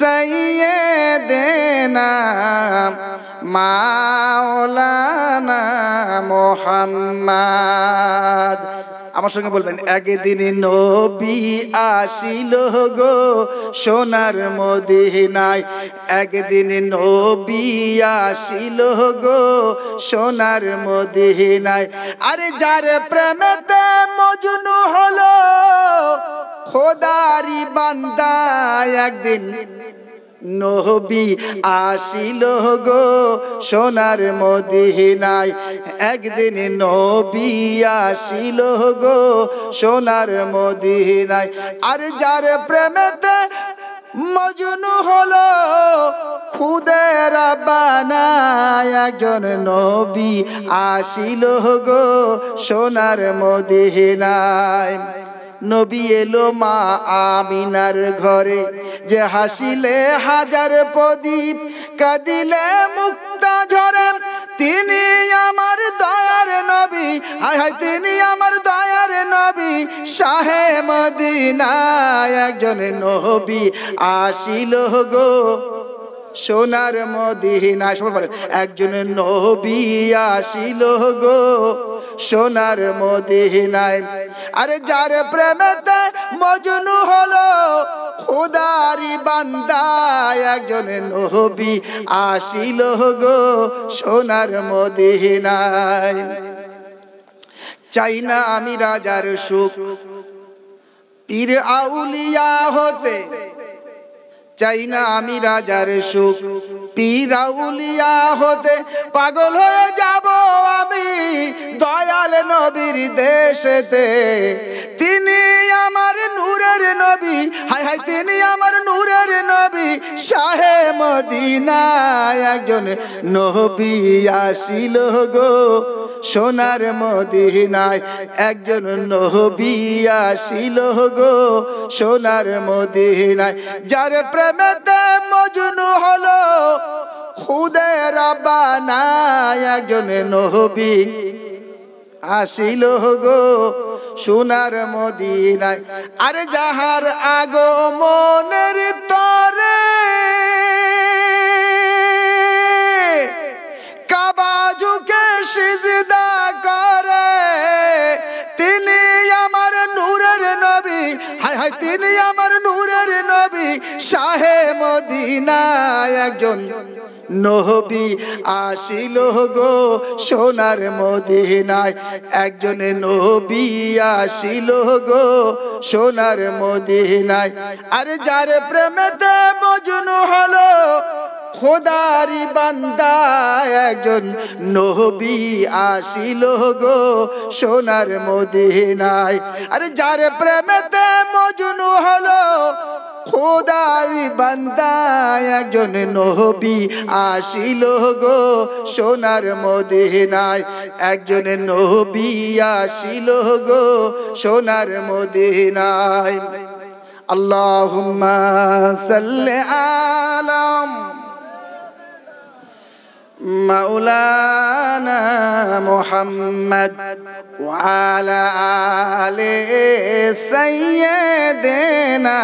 সাইয়্যিদিনা মাওলানা মুহাম্মদ। আমার সঙ্গে বলবেন, একদিন নবী আসিল গো সোনার মদিনায়, একদিন নবী আসিল গো সোনার মদিনায়। আরে যার প্রেমেতে মজনু হলো খোদারি বান্দা, একদিন নবী আসিল গো সোনার মদিনায়, একদিন নবী আসিল গো সোনার মদিনায়। আর যার প্রেমেতে মজনু হলো খুদে রাব্বানা, একজন নবী আসিল গো সোনার মদিনায়। নবী এলো মা আমিনার ঘরে, যে হাসিলে হাজার প্রদীপ, কাঁদিলে মুক্তা ঝরে। তিনি আমার দয়ার নবী, হায় হায় তিনি আমার দয়ার নবী, শাহে মদিনা, একজন নবী আসিল গো সোনার মদিনায়। সবাই বলেন, একজন নবী আসিল গো সোনার মদিনায়। আরে যার প্রেমেতে মজনু হলো খোদারি বান্দা, একজন নবী আসিল গো সোনার মদিনায়। চাই না আমি রাজার সুখ পীর আউলিয়া হতে, চাই না আমি রাজার সুখ পীর আউলিয়া হতে, পাগল হয়ে যাব আমি দয়াল নবীর দেশেতে। তিনি আমার নূরের নবী, হায় হায় তিনি আমার নূরের নবী, শাহে মদিনা, একজন নবী আসিল গো সোনার মদিনায়, একজন নবী আসিল গো সোনার মদিনায়। যার প্রেমেতে মজনু হলো খুদে রাব্বানা, একজন নবী আসিল গো সোনার মদিনায়। আরে যাহার আগমনের তরে কাবা ঝুঁকে সিজদা করে, তিনি আমার নূরের নবী, হায় হায় তিনি আমার নূরের নবী, শাহে মদিনা একজন নবী আসিল গো সোনার মদিনায়, একজন নবী আসিল গো সোনার মদিনায়। আরে যার প্রেমেতে মজনু হলো খোদারি বান্দা, একজন নবী আসিল গো সোনার মদিনায়। আরে যার প্রেমেতে মজনু হলো খোদারি বান্দা, একজন নবী আসিল গো সোনার মদিনায়, একজন নবী আসিল গো সোনার মদিনায়। আল্লাহুম্মা সাল্লি আলা মাওলানা মুহাম্মদ ওয়া আলা আলি সাইয়্যিদিনা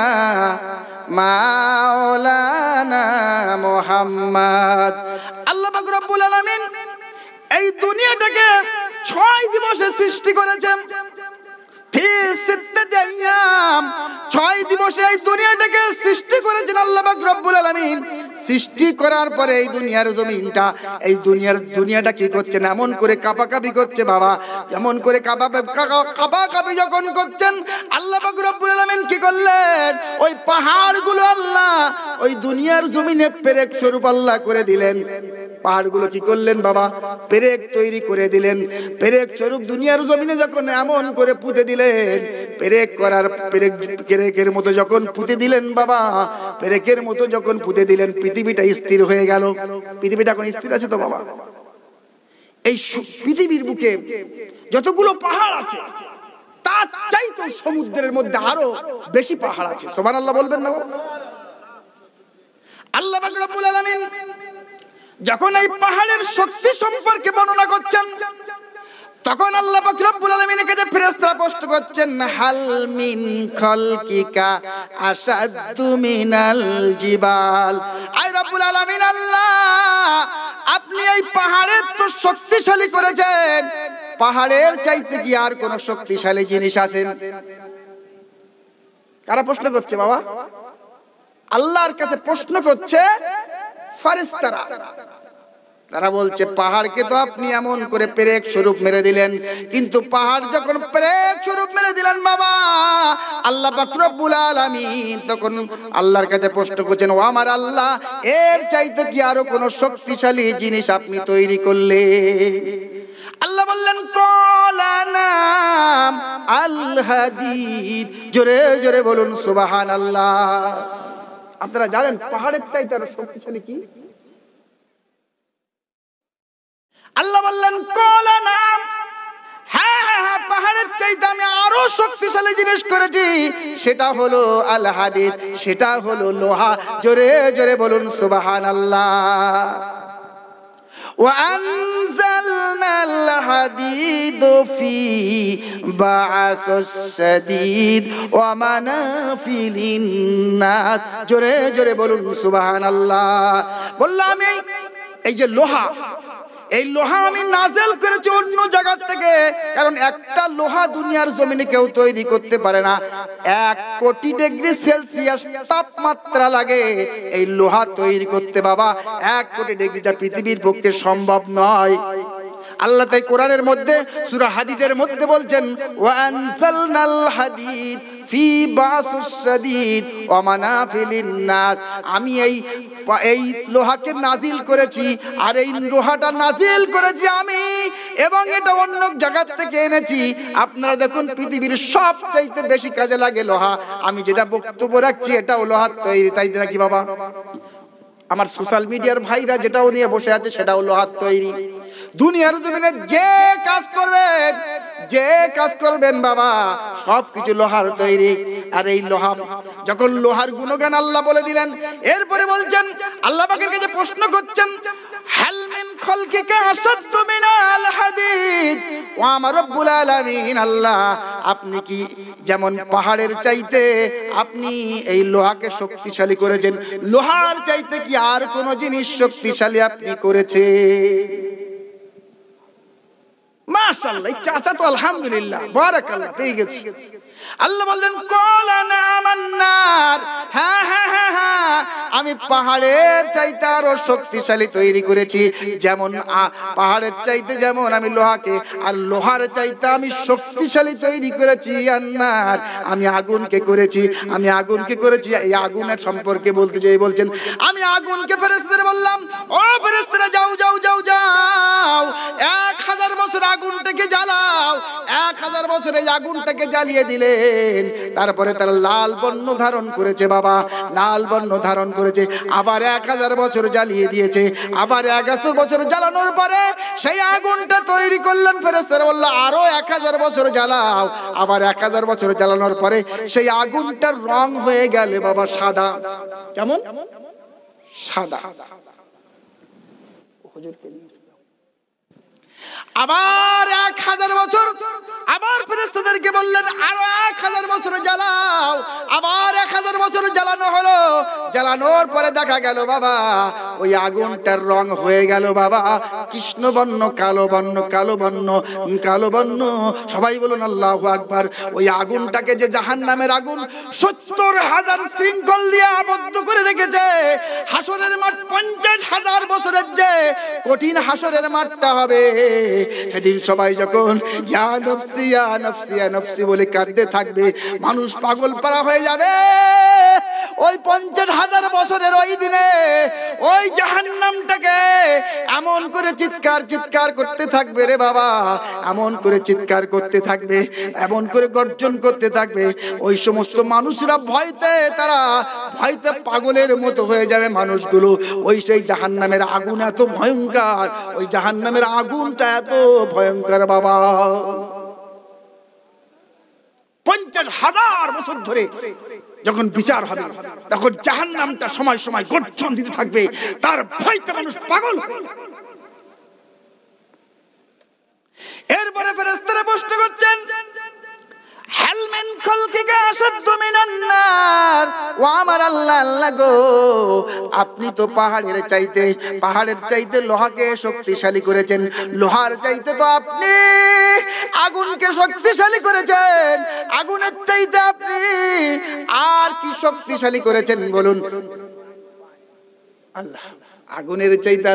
মাওলানা মুহাম্মদ। আল্লাহ পাক রব্বুল আলামিন এই দুনিয়াটাকে 6 দিবসে সৃষ্টি করেছেন। ফি সিত্তাতি আইয়াম, 6 দিবসে এই দুনিয়াটাকে সৃষ্টি করেছেন আল্লাহ পাক রব্বুল আলামিন। সৃষ্টি করার পরে এই দুনিয়ার জমিনটা, এই দুনিয়াটা কি করছে, এমন করে কাঁপাকাঁপি করছে বাবা, যেমন করে কাঁপাকাঁপি যখন করছেন আল্লাহ পাক রব্বুল আলামিন কি করলেন, ওই পাহাড়গুলো আল্লাহ ওই দুনিয়ার জমিনে পেরেক স্বরূপ আল্লাহ করে দিলেন। পাহাড়গুলো কি করলেন বাবা, পেরেক তৈরি করে দিলেন। পেরেক স্বরূপ দুনিয়ার জমিনে যখন এমন করে পুঁতে দিলেন, পেরেকের মতো যখন পুঁতে দিলেন বাবা, পেরেকের মতো যখন পুঁতে দিলেন, পৃথিবীটা স্থির হয়ে গেল। পৃথিবীটা এখন স্থির আছে তো বাবা? এই পৃথিবীর বুকে যতগুলো পাহাড় আছে তার চাইতে সমুদ্রের মধ্যে আরো বেশি পাহাড় আছে। সুবহানাল্লাহ বলবেন না? আল্লাহ পাক রব্বুল আলামিন যখন এই পাহাড়ের শক্তি সম্পর্কে বর্ণনা করছেন, তখন আল্লাহ পাক রব্বুল আলামিনের কাছে ফেরেশতারা প্রশ্ন করছেন, হাল মিন খালকিকা আশাদ্দু মিনাল জিবাল। আয় রব্বুল আলামিন আল্লাহ, আপনি এই পাহাড়ের তো শক্তিশালী করেছেন, পাহাড়ের চাইতে কি আর কোন শক্তিশালী জিনিস আছে? কারা প্রশ্ন করছে বাবা? আল্লাহর কাছে প্রশ্ন করছে ফেরেশতারা। তারা বলছে পাহাড়কে তো আপনি এমন করে পেরেক স্বরূপ মেরে দিলেন, কিন্তু পাহাড় যখন পেরেক স্বরূপ মেরে দিলেন বাবা, আল্লাহ পাক রব্বুল আলামিন তখন আল্লাহর কাছে প্রশ্ন করছেন, ও আমার আল্লাহ, এর চাইতে কি আরো কোন শক্তিশালী জিনিস আপনি তৈরি করলে? আল্লাহ বললেন, কলানাম আল হাদিদ। জোরে জোরে বলুন সুবহানাল্লাহ। আপনারা জানেন পাহাড়ের চাইতে আরো শক্তিশালী কি? আল্লাহ বললেন, কলানাম, হ্যাঁ হ্যাঁ হ্যাঁ, পাহাড়ের চাইতে আমি আরো শক্তিশালী জিনিস করেছি, সেটা হলো আল হাদিদ, সেটা হলো লোহা। জোরে জোরে বলুন সুবহানাল্লাহ। وأنزلنا الحديد فيه بأس شديد ومنافع للناس। জোরে জোরে বলুন সুবহানাল্লাহ। বললাম এই যে লোহা, এই লোহা আমি নাজেল করেছি অন্য জায়গা থেকে, কারণ একটা লোহা দুনিয়ার জমিনে কেউ তৈরি করতে পারে না। 1 কোটি ডিগ্রি সেলসিয়াস তাপমাত্রা লাগে এই লোহা তৈরি করতে বাবা। 1 কোটি ডিগ্রি যা পৃথিবীর পক্ষে সম্ভব নয়। আল্লাহ তাই কোরআনের মধ্যে সূরা হাদিদের মধ্যে বলছেন, ওয়া আনজালনাল হাদিদ ফি বাসুস শাদীদ ওয়া মানাফি লিন-নাস। আমি এই লোহাকে নাজিল করেছি, আর এই লোহাটা নাজিল করেছি আমি, এবং এটা অন্য জায়গা থেকে এনেছি। আপনারা দেখুন পৃথিবীর সবচাইতে বেশি কাজে লাগে লোহা। আমি যেটা বক্তব্য রাখছি এটাও লোহার তৈরি, তাই নাকি বাবা? আমার সোশ্যাল মিডিয়ার ভাইরা যেটাও নিয়ে বসে আছে সেটাও লোহার তৈরি। দুনিয়ার জমিনে যে কাজ করবেন বাবা, সবকিছু লোহার তৈরি। আর এই লোহা, যখন লোহার গুণগান আল্লাহ বলে দিলেন, এরপরে বলছেন, আল্লাহ পাকের কাছে প্রশ্ন করছেন, হাল মিন খালকিকা আশাদ্দু মিনাল হাদিদ ও আমার রব্বুল আলামিন আল্লাহ, আপনি কি যেমন পাহাড়ের চাইতে আপনি এই লোহাকে শক্তিশালী করেছেন, লোহার চাইতে কি আর কোন জিনিস শক্তিশালী আপনি করেছে? মাশাআল্লাহ, চাচা তো আলহামদুলিল্লাহ বারাকাল্লাহ পেয়ে গেছে। আল্লাহ বললেন ক্বালা নামান নার, হ্যাঁ হ্যাঁ হ্যাঁ হ্যাঁ, আমি পাহাড়ের চাইতে আরো শক্তিশালী তৈরি করেছি। যেমন পাহাড়ের চাইতে যেমন আমি লোহাকে, আর লোহার চাইতে আমি শক্তিশালী তৈরি করেছি আন্নার, আমি আগুনকে করেছি। আমি আগুনকে করেছি, এই আগুনের সম্পর্কে বলতে যাই বলছেন আমি আগুনকে ফেরেশতাদের বললাম, ও ফেরেশতারা যাও যাও যাও যাও, 1000 বছর আগুনটাকে জ্বালাও। 1000 বছর এই আগুনটাকে জ্বালিয়ে দিলেন, তারপরে তারা লাল বর্ণ ধারণ করেছে বাবা, লাল বর্ণ ধারণ করেছে। আবার 1000 বছর জ্বালিয়ে দিয়েছে। আবার 1000 বছর জ্বালানোর পরে সেই আগুনটা তৈরি করলেন। ফেরেশতারা বলল আরো 1000 বছর জ্বালাও। আবার 1000 বছর জ্বালানোর পরে সেই আগুনটার রং হয়ে গেল বাবা সাদা। কেমন? সাদা। আবার 1000 বছর, আবার ফেরেশতাদেরকে বললেন আরো 1000 বছর জ্বালাও। আবার 1000 বছর জ্বালানো হলো। জ্বালানোর পরে দেখা গেল বাবা ওই আগুনটার রং হয়ে গেল বাবা কৃষ্ণ বর্ণ, কালো বর্ণ, কালো বর্ণ, কালো বর্ণ। সবাই বলুন আল্লাহু আকবার। ওই আগুনটাকে যে জাহান্নামের আগুন 70,000 শৃঙ্খল দিয়ে আবদ্ধ করে রেখেছে, হাসরের মাঠ 50,000 বছরের যে কঠিন হাসরের মাঠটা হবে, সেদিন সবাই যখন ইয়া নফসি ইয়া নফসি ইয়া নফসি বলে কাঁদতে থাকবে, মানুষ পাগল পারা হয়ে যাবে। ওই 50,000 বছরের ওই দিনে ওই জাহান্নামটাকে এমন করে চিৎকার চিৎকার করতে থাকবে রে বাবা, এমন করে চিৎকার করতে থাকবে, এমন করে গর্জন করতে থাকবে। ওই সমস্ত মানুষরা ভয়তে, তারা ভয়তে পাগলের মতো হয়ে যাবে মানুষগুলো। ওই সেই জাহান্নামের আগুন এত ভয়ঙ্কর, ওই জাহান্নামের আগুনটা এত ভয়ঙ্কর বাবা। 50,000 বছর ধরে যখন বিচার হবে, তখন জাহান্নামটা সময় সময় গর্জন দিতে থাকবে, তার ভয়তে মানুষ পাগল হয়ে যাবে। এরপরে ফেরেশতারা প্রশ্ন করছেন হাল মিন খালকিকা আশাদ্দু মিনান নার, ও আমার আল্লাহ, আল্লাহ গো, আপনি তো পাহাড়ের চাইতে লোহাকে শক্তিশালী করেছেন, লোহার চাইতে তো আপনি আগুনকে শক্তিশালী করেছেন, আগুনের চাইতে আপনি আর কি শক্তিশালী করেছেন বলুন? আল্লাহ আগুনের চাইতে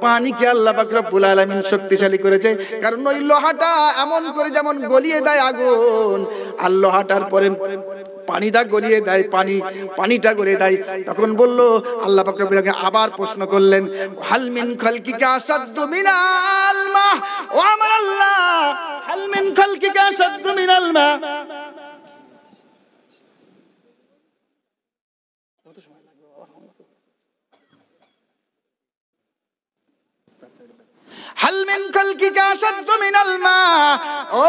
পানিকে আল্লাহ পাক রব্বুল আলামিন শক্তিশালী করেছে। কারণ ওই লোহাটা এমন করে যেমন গলিয়ে দেয় আগুন, আর লোহাটার পরে পানিটা গলিয়ে দেয়, পানিটা গলিয়ে দেয়। তখন বলল আল্লাহ পাক রব্বুল আলামিন, আবার প্রশ্ন করলেন হাল মিন খালকিকা আশাদ্দু মিনাল মা, ও আমার আল্লাহ, হাল মিন খালকিকা আশাদ্দু মিনাল মা। হাল মিন খালকিকা আশাদ্দু মিনাল মা, ও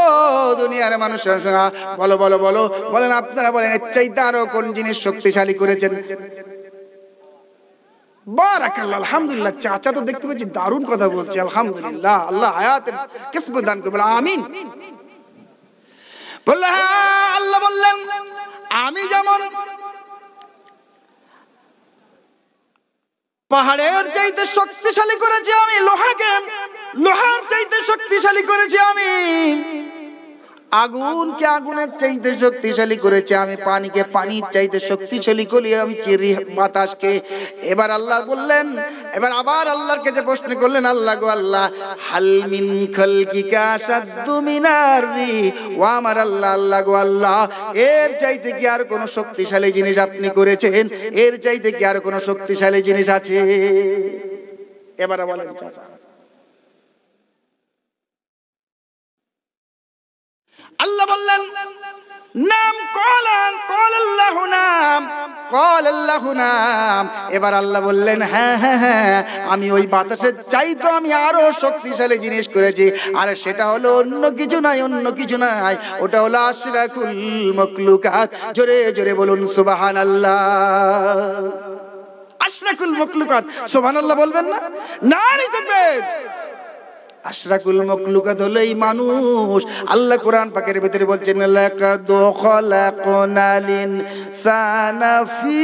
দুনিয়ার মানুষরা বলো বলো বলো, বলেন আপনারা বলেন এর চাইতে আরো কোন জিনিস শক্তিশালী করেছেন? বারাকাল্লাহ, আলহামদুলিল্লাহ। চাচা তো দেখতে পাচ্ছি দারুণ কথা বলছে, আলহামদুলিল্লাহ। আল্লাহ হায়াতের কিসমত দান করবে, আমিন। বললেন হ্যাঁ, আল্লাহ বললেন আমি যেমন পাহাড়ের চাইতে শক্তিশালী করেছি আমি লোহাকে, লোহার চাইতে শক্তিশালী করেছি আমি আগুনকে, আগুনের চাইতে শক্তিশালী করেছি আমি পানিকে, পানির চাইতে শক্তিশালী করি আমি চিরি বাতাসকে। এবার আল্লাহ বললেন, এবার আবার আল্লাহর কাছে প্রশ্ন করলেন, আল্লাহ গো আল্লাহ, হাল মিন খালকিকা আশাদ্দু মিনার রি, ও আমার আল্লাহ, আল্লাহ গো আল্লাহ, এর চাইতে কি আর কোনো শক্তিশালী জিনিস আপনি করেছেন? এর চাইতে কি আর কোনো শক্তিশালী জিনিস আছে? এবার বলেন চাচা। আল্লাহ বললেন নাম, আল্লাহু নাম, আল্লাহু নাম। এবার আল্লাহ বললেন হ্যাঁ হ্যাঁ হ্যাঁ, আমি ওই বাতাসের চাইতে আমি আরো শক্তিশালী জিনিস করেছি, আর সেটা হলো অন্য কিছু নাই, অন্য কিছু নাই, ওটা হলো আশরাকুল মাখলুকাত। জোরে জোরে বলুন সুবহানাল্লাহ। আশরাকুল মাখলুকাত, সুবহানাল্লাহ বলবেন না? নারী তাকবীর। আশরাকুল মাখলুকাত হলো এই মানুষ। আল্লাহ কোরআন পাকের ভিতরে বলছেন লাকাদ খলাকনাল ইনসানা ফি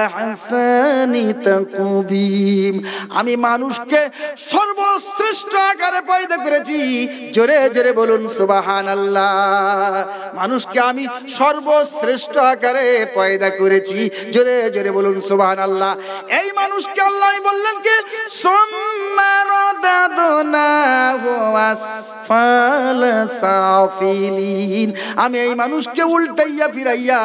আহসানি তাকবীম। আমি মানুষকে সর্বশ্রেষ্ঠ আকারে পয়দা করেছি। জোরে জোরে বলুন সুবহানাল্লাহ। মানুষকে আমি সর্বশ্রেষ্ঠ আকারে পয়দা করেছি। জোরে জোরে বলুন সুবহানাল্লাহ। এই মানুষকে আল্লাহ বললেন কি সুম্মা রাদাদনাহু আসফালা সাফিলিন। আমি এই মানুষকে উল্টাইয়া ফিরাইয়া,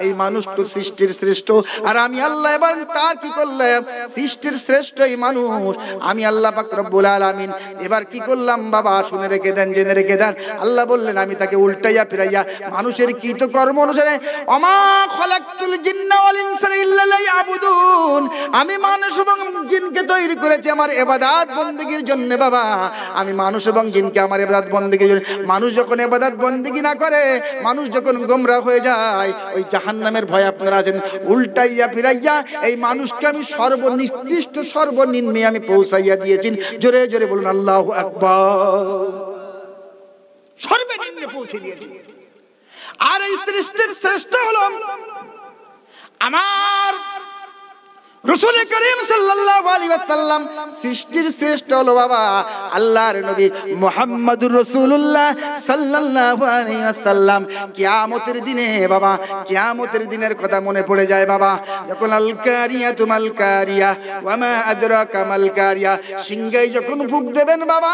এই মানুষ তো সৃষ্টির শ্রেষ্ঠ, আর আমি আল্লাহ এবার তার কি করলাম, সৃষ্টির শ্রেষ্ঠ এই মানুষ আমি আল্লাহ পাক রব্বুল আলামিন এবার কি করলাম বাবা, শুনে রেখে দেন, জেনে রেখে দেন। আল্লাহ বললেন আমি তাকে উল্টাইয়া ফিরাইয়া মানুষের কৃত কর্ম অনুসারে ওমা খলাকতুল জিন্না ওয়াল ইনসা ইল্লা লিয়াবুদুন। আমি মানুষ এবং জিনকে তৈরি করেছি আমার ইবাদত বندگির জন্য বাবা। আমি মানুষ এবং জিনকে আমার ইবাদত বندگির জন্য। মানুষ যখন ইবাদত বندگি না করে, মানুষ যখন গোমরাহ হয়ে যায়, ওই জাহান্নামের ভয় আপনারা আছেন। উল্টাইয়া ফিরাইয়া এই মানুষকে আমি সর্বনিকৃষ্ট সর্বনিম্নে আমি পৌঁছাইয়া দিয়েছি। জোরে জোরে বলুন আল্লাহু আকবার। সর্বনিম্নে পৌঁছে দিয়েছি। আর এই সৃষ্টির শ্রেষ্ঠ হলো আমার রাসূল করিম সাল্লাল্লাহু আলাইহি ওয়াসাল্লাম। সৃষ্টির শ্রেষ্ঠ হলো বাবা আল্লাহর নবী মুহাম্মদুর রাসূলুল্লাহ সাল্লাল্লাহু আলাইহি ওয়াসাল্লাম। কিয়ামতের দিনে বাবা, কিয়ামতের দিনের কথা মনে পড়ে যায় বাবা, যখন আল কারিয়াতু মাল কারিয়া ওয়া মা আদরাকা মাল কারিয়া, সিংহায় যখন ফুঁক দেবেন বাবা,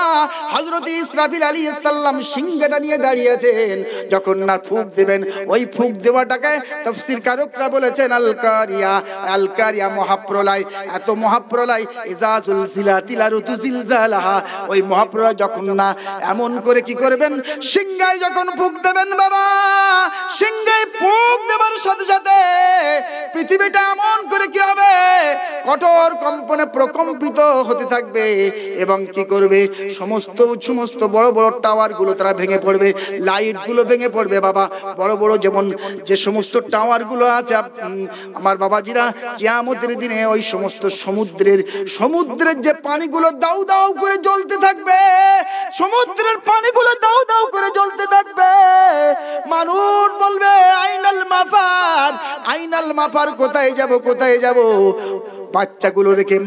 হযরত ইসরাফিল আলাইহিস সালাম সিংহাটা নিয়ে দাঁড়িয়ে আছেন। যখন না ফুঁক দেবেন, ওই ফুঁক দেওয়াটাকে তাফসীর কারকরা বলেছেন আল কারিয়া। আল কারিয়া মহাপ্রলয়। এত মহাপ্রলয় ইজাজুল জিলাতিল আরতু জিলজালাহা। ওই মহাপ্রলয় যখন না এমন করে কি করবেন, সিংহায় যখন ফুঁক দেবেন বাবা, সিংহায় ফুঁক দেবার সাথে সাথে পৃথিবীটা এমন করে কি হবে, কঠোর কম্পনে প্রকম্পিত হতে থাকবে। এবং কি করবে, সমস্ত সমস্ত বড় বড় টাওয়ার গুলো তারা ভেঙে পড়বে, লাইট গুলো ভেঙে পড়বে বাবা। বড় বড় যেমন যে সমস্ত টাওয়ার গুলো আছে আমার বাবাজিরা, কিয়ামতের দিনে ওই সমস্ত সমুদ্রের যে পানিগুলো দাউ দাউ করে জ্বলতে থাকবে, সমুদ্রের পানিগুলো দাউ দাউ করে জ্বলতে থাকবে। মানুষ বলবে আইনাল মাফার, আইনাল মাফার, কোথায় যাব, কোথায় যাব। বাচ্চাগুলো রেখে,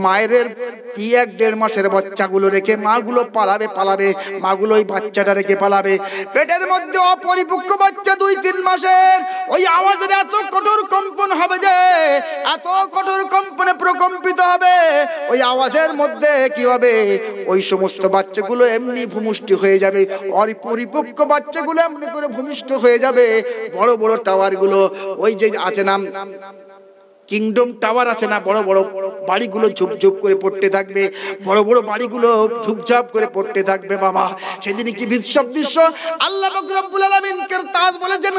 মায়ের কি 1-1.5 মাসের বাচ্চাগুলো রেখে মাগুলো পালাবে, মাগুলো ওই বাচ্চাটা রেখে পালাবে। পেটের মধ্যে অপরিপক্ক বাচ্চা 2-3 মাসের, ওই আওয়াজের এত কঠোর কম্পন হবে যে, এত কঠোর কম্পনে প্রকম্পিত হবে, ওই আওয়াজের মধ্যে কি হবে, ওই সমস্ত বাচ্চাগুলো এমনি ভূমিষ্ঠ হয়ে যাবে। অপরিপক্ক বাচ্চাগুলো এমনি করে ভূমিষ্ঠ হয়ে যাবে। বড় বড় টাওয়ারগুলো, ওই যে আছে নাম কিংডম টাওয়ার আছে না, বড় বড় বাড়িগুলো ঝুপঝুপ করে পড়তে থাকবে, বড় বড় বাড়িগুলো ঝুপঝাপ করে পড়তে থাকবে বাবা। সেদিন কি বিশ্বব দৃশ্য আল্লাহ পাক রব্বুল আলামিনকে তাজ বলেছেন,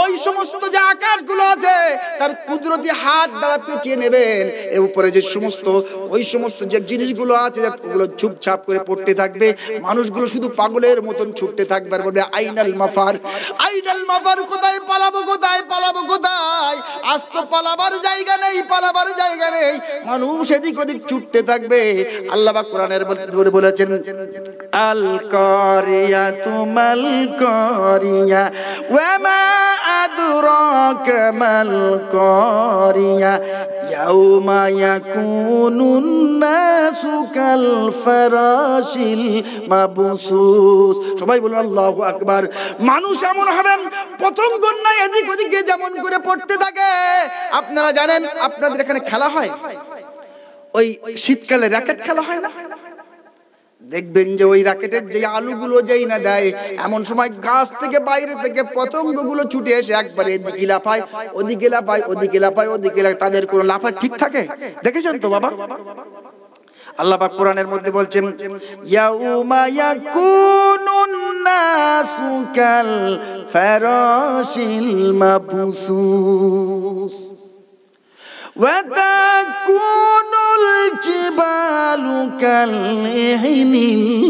ওই সমস্ত যে আকাশগুলো আছে তার কুদরতি হাত দ্বারা পেঁচিয়ে নেবেন। এর উপরে যে সমস্ত ওই সমস্ত যে জিনিসগুলো আছে ওগুলো ঝুপঝাপ করে পড়তে থাকবে। মানুষগুলো শুধু পাগলের মতন ছুটতে থাকবে আর বলবে আইনাল মাফার, আইনাল মাফার, কোথায় পালাবো, কোথায় পালাবো, কোথায়। আজ তো পালাবার জায়গা নেই, পালাবার জায়গা নেই। মানুষ এদিক ওদিক ছুটতে থাকবে। আল্লাহ পাক কোরআনের মধ্যে বলেছেন আল কারিয়াতু মাল কারিয়া ওয়া মা আদরাকা মাল কারিয়া ইয়াউমা ইয়াকুনুন নাসু কাল ফারাশিল মাবসুস। সবাই বলুন আল্লাহু আকবার। মানুষ এমন হবে পতঙ্গ না এদিক ওদিকে যেমন করে পড়তে থাকে। আপনারা জানেন আপনাদের এখানে খেলা হয়, ওই শীতকালে র‍্যাকেট খেলা হয় না, দেখবেন যে ওই র‍্যাকেটের যে আলুগুলো যেই না দেয়, এমন সময় গাছ থেকে বাইরে থেকে পতঙ্গগুলো ছুটে এসে একবারে এদিকে লাফায়, ওদিকে লাফায়, ওদিকে লাফায়, ওদিকে লাফায়। তাদের কোনো লাফা ঠিক থাকে? দেখেছেন তো বাবা? আল্লাহ পাক কোরআনের মধ্যে বলছেন ইয়াউমা ইয়াকুনুন নাসু কাল ফারাশিল মাবসুস وتكون الجبال كالعهن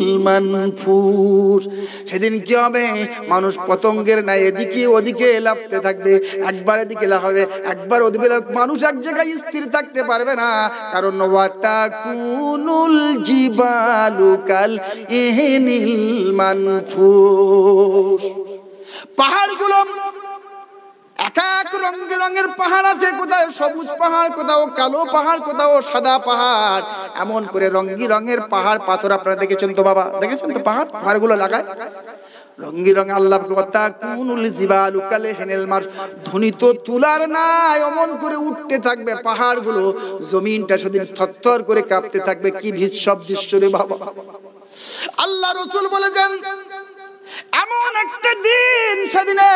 المنفوش। সেদিন কি হবে? মানুষ পতঙ্গের ন্যায় এদিকে ওদিকে লাফতে থাকবে, একবার এদিকে লাফাবে একবার ওদিকে, মানুষ এক জায়গায় স্থির থাকতে পারবে না। কারণ ওয়াতাকুনুল জিবালু কালইহনিল মানফুশ। পাহাড়গুলো এক এক রঙের পাহাড় আছে, কোথাও সবুজ পাহাড়, কোথাও কালো পাহাড়, কোথাও সাদা পাহাড়, এমন করে রঙের পাহাড় পাথর আপনারা দেখেছেন তো বাবা? দেখেছেন তো পাহাড়গুলো লাগায় রঙে আল্লাহ কথা কুনুল জিবালু কালইহনিল মানফুশ। ধ্বনি তো তুলার নাই, অমন করে উঠতে থাকবে পাহাড়গুলো, জমিনটা সেদিন থরথর করে কাঁপতে থাকবে। কি ভীষণ দৃশ্য রে বাবা! আল্লাহ রাসূল বলেছেন এমন একটা দিন, সেদিনে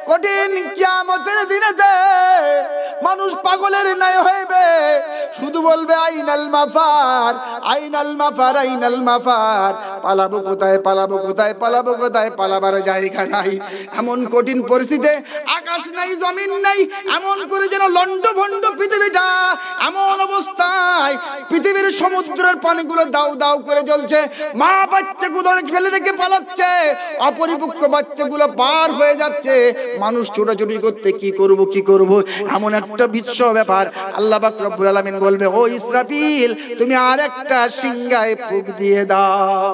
কঠিন কিয়ামতের দিনেতে মানুষ পাগলের ন্যায় হইবে, শুধু বলবে আইনাল মাফার, আইনাল মাফার, আইনাল মাফার। পালাবো কোথায়, পালাবো কোথায়, পালাবো কোথায়, পালাবার জায়গা নাই। এমন কঠিন পরিস্থিতিতে আকাশ নাই, জমিন নাই, এমন করে যেন লন্ডভন্ড পৃথিবীটা, এমন অবস্থায় পৃথিবীর সমুদ্রের পানিগুলো দাউ দাউ করে জ্বলছে। মা বাচ্চাগুলো ফেলে রেখে পালাচ্ছে, অপরিপক্ক বাচ্চাগুলো পার হয়ে যাচ্ছে। মানুষ ছোটাছুটি করতে কি করব কি করব, এমন একটা বিচ্ছ ব্যাপার। আল্লাহ পাক রব্বুল আলামিন বলবে, ও ইসরাফিল, তুমি আরেকটা সিংহায় ফুঁক দিয়ে দাও।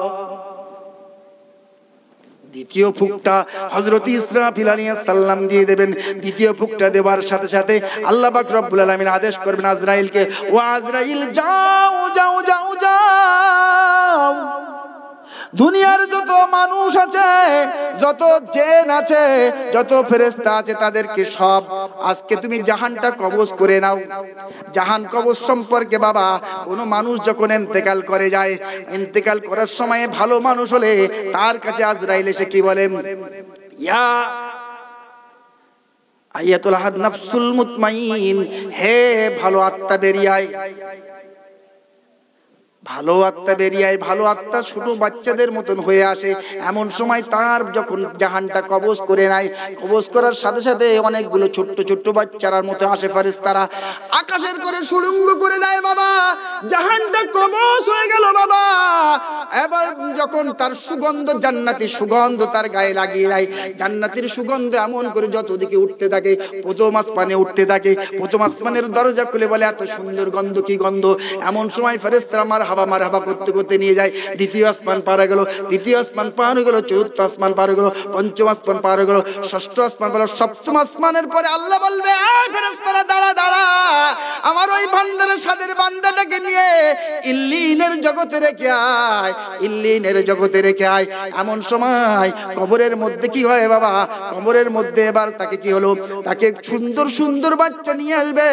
দ্বিতীয় ফুঁকটা হযরত ইসরাফিল আলাইহিস সালাম দিয়ে দেবেন। দ্বিতীয় ফুঁকটা দেওয়ার সাথে সাথে আল্লাহ পাক রব্বুল আলামিন আদেশ করবেন আজরাইলকে, ও আজরাইল যাও যাও যাও যাও, দুনিয়ার যত মানুষ আছে, যত জিন আছে, যত ফেরেশতা আছে, তাদেরকে সব আজকে তুমি জাহানটা কবজ করে নাও। জাহান কবজ সম্পর্কে বাবা, কোনো মানুষ যখন ইন্তেকাল করে যায়, ইন্তেকাল করার সময় ভালো মানুষ হলে তার কাছে আজরাইল এসে কি বলে, ইয়া আয়াতুল আহাদ নাফসুল মুতমাইন, হে ভালো আত্মা বেরিয়ে আয়, ভালো আত্মা বেরিয়ে আয়। ভালো আত্মা ছোট বাচ্চাদের মতন হয়ে আসে। এমন সময় তার যখন জাহানটা কবজ করে নেয়, কবজ করার সাথে সাথে অনেকগুলো ছোট্ট ছোট্ট বাচ্চারার মতো আসে ফেরেশতারা, আকাশের করে সুড়ঙ্গ করে দেয় বাবা। জাহানটা কবজ হয়ে গেল বাবা। এবার যখন তার সুগন্ধ, জান্নাতি সুগন্ধ তার গায়ে লাগিয়ে দেয়, জান্নাতের সুগন্ধ এমন করে যত দিকে উঠতে থাকে, প্রথম আসমানে উঠতে থাকে। প্রথম আসমানের দরজা খুলে বলে, এত সুন্দর গন্ধ, কি গন্ধ! এমন সময় ফেরেশতারা মারহাবা করতে করতে নিয়ে যায়। দ্বিতীয় আসমান পার হয়ে গেল, তৃতীয় আসমান পার হয়ে গেল, চতুর্থ আসমান পার হয়ে গেল, পঞ্চম আসমান পার হয়ে গেল, ষষ্ঠ আসমান পার হলো, সপ্তম আসমানের পরে আল্লাহ বলবে, আয় ফেরেশতারা দাঁড়া দাঁড়া, আমার ওই বান্দার সাদের বান্দাটাকে নিয়ে ইল্লিনের জগতে রেখে আয়, ইল্লিনের জগতে রেখে আয়। এমন সময় কবরের মধ্যে কি হয় বাবা? কবরের মধ্যে এবার তাকে কি হলো? তাকে সুন্দর সুন্দর বাচ্চা নিয়ে আসবে।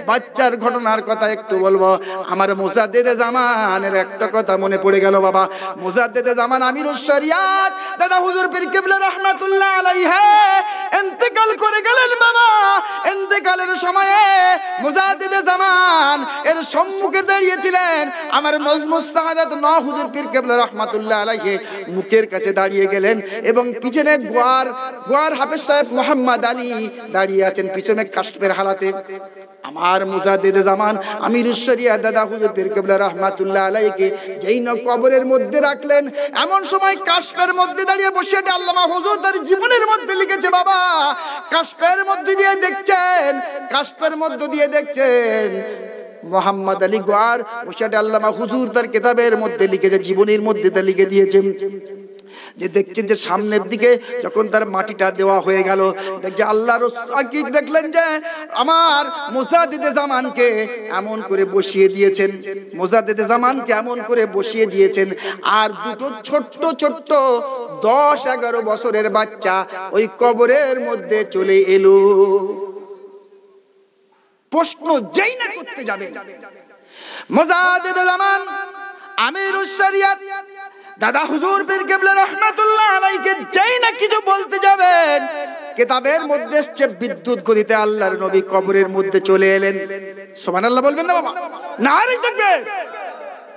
বাচ্চার ঘটনার কথা একটু বলবো। আমার মুজাদ্দিদে জামানের একটা কথা মনে পড়ে গেল বাবা। মুজাদ্দিদে জামান আমিরুশ শরিয়াত দাদা হুজুর পীর কিবলা রাহমাতুল্লাহ আলাইহি ইন্তেকাল করে গেলেন বাবা। ইন্তেকালের সময়ে মুজাদ্দিদে জামান এর সম্মুখে দাঁড়িয়েছিলেন আমার নজমুস সাহাদাত নওয়াজ হুজুর পীর কিবলা রাহমাতুল্লাহ আলাইহি। মুখের কাছে দাঁড়িয়ে গেলেন এবং পিছনে গোয়ার হাফেজ সাহেব মোহাম্মদ আলী দাঁড়িয়ে আছেন পিছনে কাশফের হালাতে। আমার মুজাদ্দিদে জামান আমিরুশ শরিয়াত দাদা হুজুর পীর কিবলা রাহমাতুল্লাহ আলাইহি যেই না কবরের মধ্যে রাখলেন, এমন সময় কাশফের মধ্যে দাঁড়িয়ে বসে আল্লামা হুজুর তার জীবনের মধ্যে লিখেছে বাবা। কাশফের মধ্যে দিয়ে দেখছেন, কাশফের মধ্যে দিয়ে দেখছেন মোহাম্মদ আলী গোয়ার বসে আল্লামা হুজুর তার কিতাবের মধ্যে লিখেছে, জীবনের মধ্যে তা লিখে দিয়েছেন যে দেখছেন যে সামনের দিকে যখন তার মাটিটা দেওয়া হয়ে গেল, দেখছে আল্লাহর কি দেখলেন যে আমার মুজাদ্দিদে জামানকে এমন করে বসিয়ে দিয়েছেন, মুজাদ্দিদে জামানকে এমন করে বসিয়ে দিয়েছেন। আর দুটো ছোট্ট ছোট্ট 10-11 বছরের বাচ্চা ওই কবরের মধ্যে চলে এলো। প্রশ্ন যেই না করতে যাবেন, মুজাদ্দিদে জামান আমিরুশ শরিয়াত দাদা হুজুর পীর কিবলা রাহমাতুল্লাহ আলাইহি যেই না কিছু বলতে যাবেন, কিতাবের মধ্যে বিদ্যুৎ গতিতে আল্লাহর নবী কবরের মধ্যে চলে এলেন। সুবহানাল্লাহ বলবেন না বাবা? নারে তাকবীর!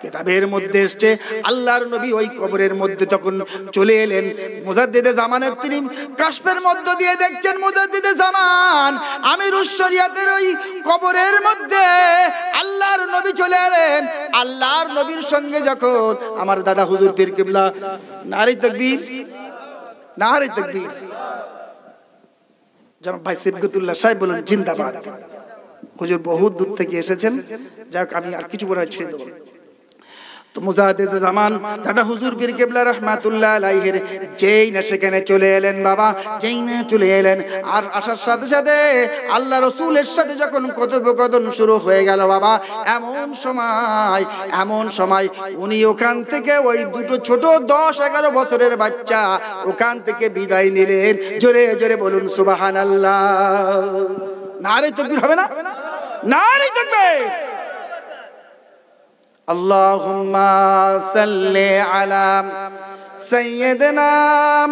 কিতাবের মধ্যে এসেছে আল্লাহর নবী ওই কবরের মধ্যে তখন চলে এলেন। মুজাদ্দিদে জামানের তিনি কাশফের মধ্য দিয়ে দেখছেন মুজাদ্দিদে জামান আমিরুশ শরিয়াতের ওই কবরের মধ্যে আল্লাহর নবী চলে এলেন। আল্লাহর নবীর সঙ্গে যখন আমার দাদা হুজুর পীর কিবলা, নারে তাকবীর, নারে তাকবীর, জনাব ভাই সিবগতুল্লাহ সাহেব বলেন জিন্দাবাদ। হুজুর বহুত দূর থেকে এসেছেন, যাক আমি আর কিছু বলে ছেড়ে দেব। তো মুজাদ্দিদে জামান দাদা হুজুর পীর কিবলা রাহমাতুল্লাহ আলাইহির যেই না সেখানে চলে এলেন বাবা, যেই না চলে এলেন আর আসার সাথে সাথে আল্লাহ রাসূলের সাথে যখন কথোপকথন শুরু হয়ে গেল বাবা, এমন সময় উনি ওখান থেকে ওই দুটো ছোট 10-11 বছরের বাচ্চা ওখান থেকে বিদায় নিলেন। জোরে জোরে বলুন সুবহানাল্লাহ। নারে তাকবীর হবে না? নারে তাকবীর। আল্লাহুম্মা সাল্লি আলা সাইয়্যিদিনা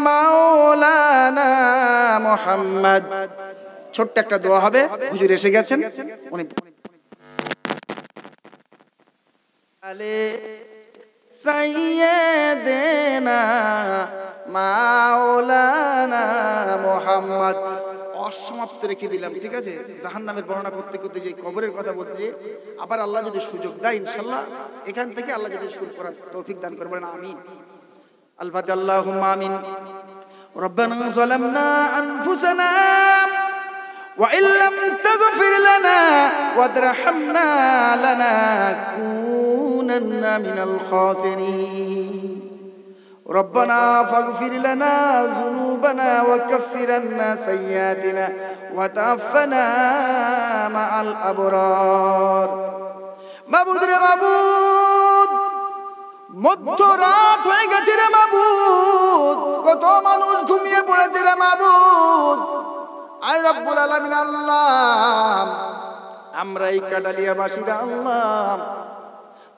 মাওলানা মুহাম্মদ। ছোট্ট একটা দোয়া হবে, হুজুর এসে গেছেন, উনি আলে সাইয়্যিদিনা মাওলানা মুহাম্মদ অসমাপ্ত রেখে দিলাম, ঠিক আছে? জাহান্নামের বর্ণনা করতে করতে যে কবরের কথা বলছে, আবার আল্লাহ যদি সুযোগ দেয় ইনশাআল্লাহ এখান থেকে আল্লাহ যদি শুরু করার তৌফিক দান করবেন, আমিন। আল-ফাতিহা। আল্লাহুম্মা আমিন। রব্বানা যালামনা আনফুসানা ওয়া ইল্লাম তাগফির লানা ওয়া তারহামনা লানাকুনান্না মিনাল খাসিরিন। ربنا فاغفر لنا ذنوبنا وكفر عنا سيئاتنا وتوفنا مع الأبرار। মাবুদ রে মাবুদ, মধ্যরাত হয়ে গেছে রে মাবুদ, কত মানুষ ঘুমিয়ে পড়েছে রে মাবুদ। আয় রব্বুল আলামিন আল্লাহ, আমরা এই কাটালিয়াবাসীরা আল্লাহ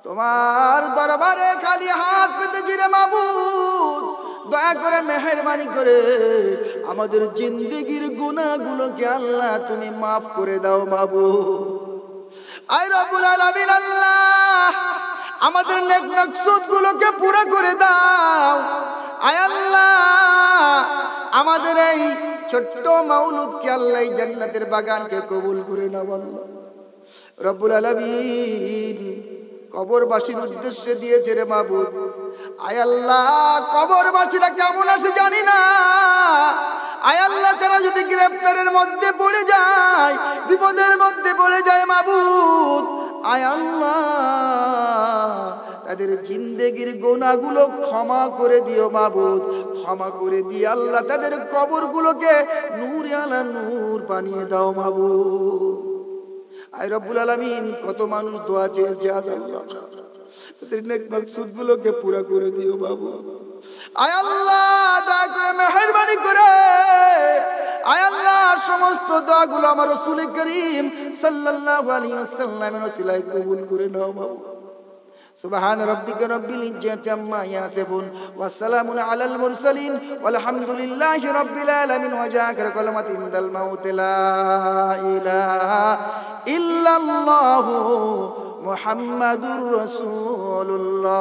তোমার দরবারে খালি হাত পেতেছি রে মাবুদ। দয়া করে মেহেরবানি করে আমাদের জিন্দেগির গুনাহগুলোকে আল্লাহ তুমি মাফ করে দাও মাবুদ। আয় রব্বুল আলামিন আল্লাহ, আমাদের নেক মাকসুদগুলোকে পুরো করে দাও। আয় আল্লাহ, আমাদের এই ছোট্ট মাওলুদকে আল্লাহ জান্নাতের বাগানকে কবুল করে নাও আল্লাহ রব্বুল আলামিন। কবরবাসীর উদ্দেশ্যে দিয়েছে রে মাবুদ। আয় আল্লাহ, কবরবাসীরা কেমন আছে জানি না। আয় আল্লাহ, যারা যদি গ্রেফতারের মধ্যে পড়ে যায়, বিপদের মধ্যে পড়ে যায় মাবুদ, আয় আল্লাহ তাদের জিন্দেগির গুনাহগুলো ক্ষমা করে দিও মাবুদ, ক্ষমা করে দিয়ে আল্লাহ তাদের কবরগুলোকে নূরে আলা নূর বানিয়ে দাও মাবুদ। আয় রব্বুল আলামিন, কত মানুষ দোয়া চেয়েছে আজ আল্লাহ তাদের নেক মাকসুদগুলোকে পুরা করে দিও বাবু। আয় আল্লাহ, দয়া করে মেহেরবানি করে আয় আল্লাহ সমস্ত দোয়াগুলো আমার রাসূল করিম সাল্লাল্লাহু আলাইহি ওয়াসাল্লামের ওসিলায় কবুল করে নাও বাবু। সুবহান রাব্বিকা রাব্বিল ইজ্জাতি আম্মা ইয়াসিফুন ওয়া সালামুন আলাল মুরসালিন ওয়ালহামদুলিল্লাহি রাব্বিল আলামিন। ওয়া জাকির কালামাতি ইনদাল মাউত লা ইলাহা ইল্লাল্লাহু মুহাম্মাদুর রাসূলুল্লাহ।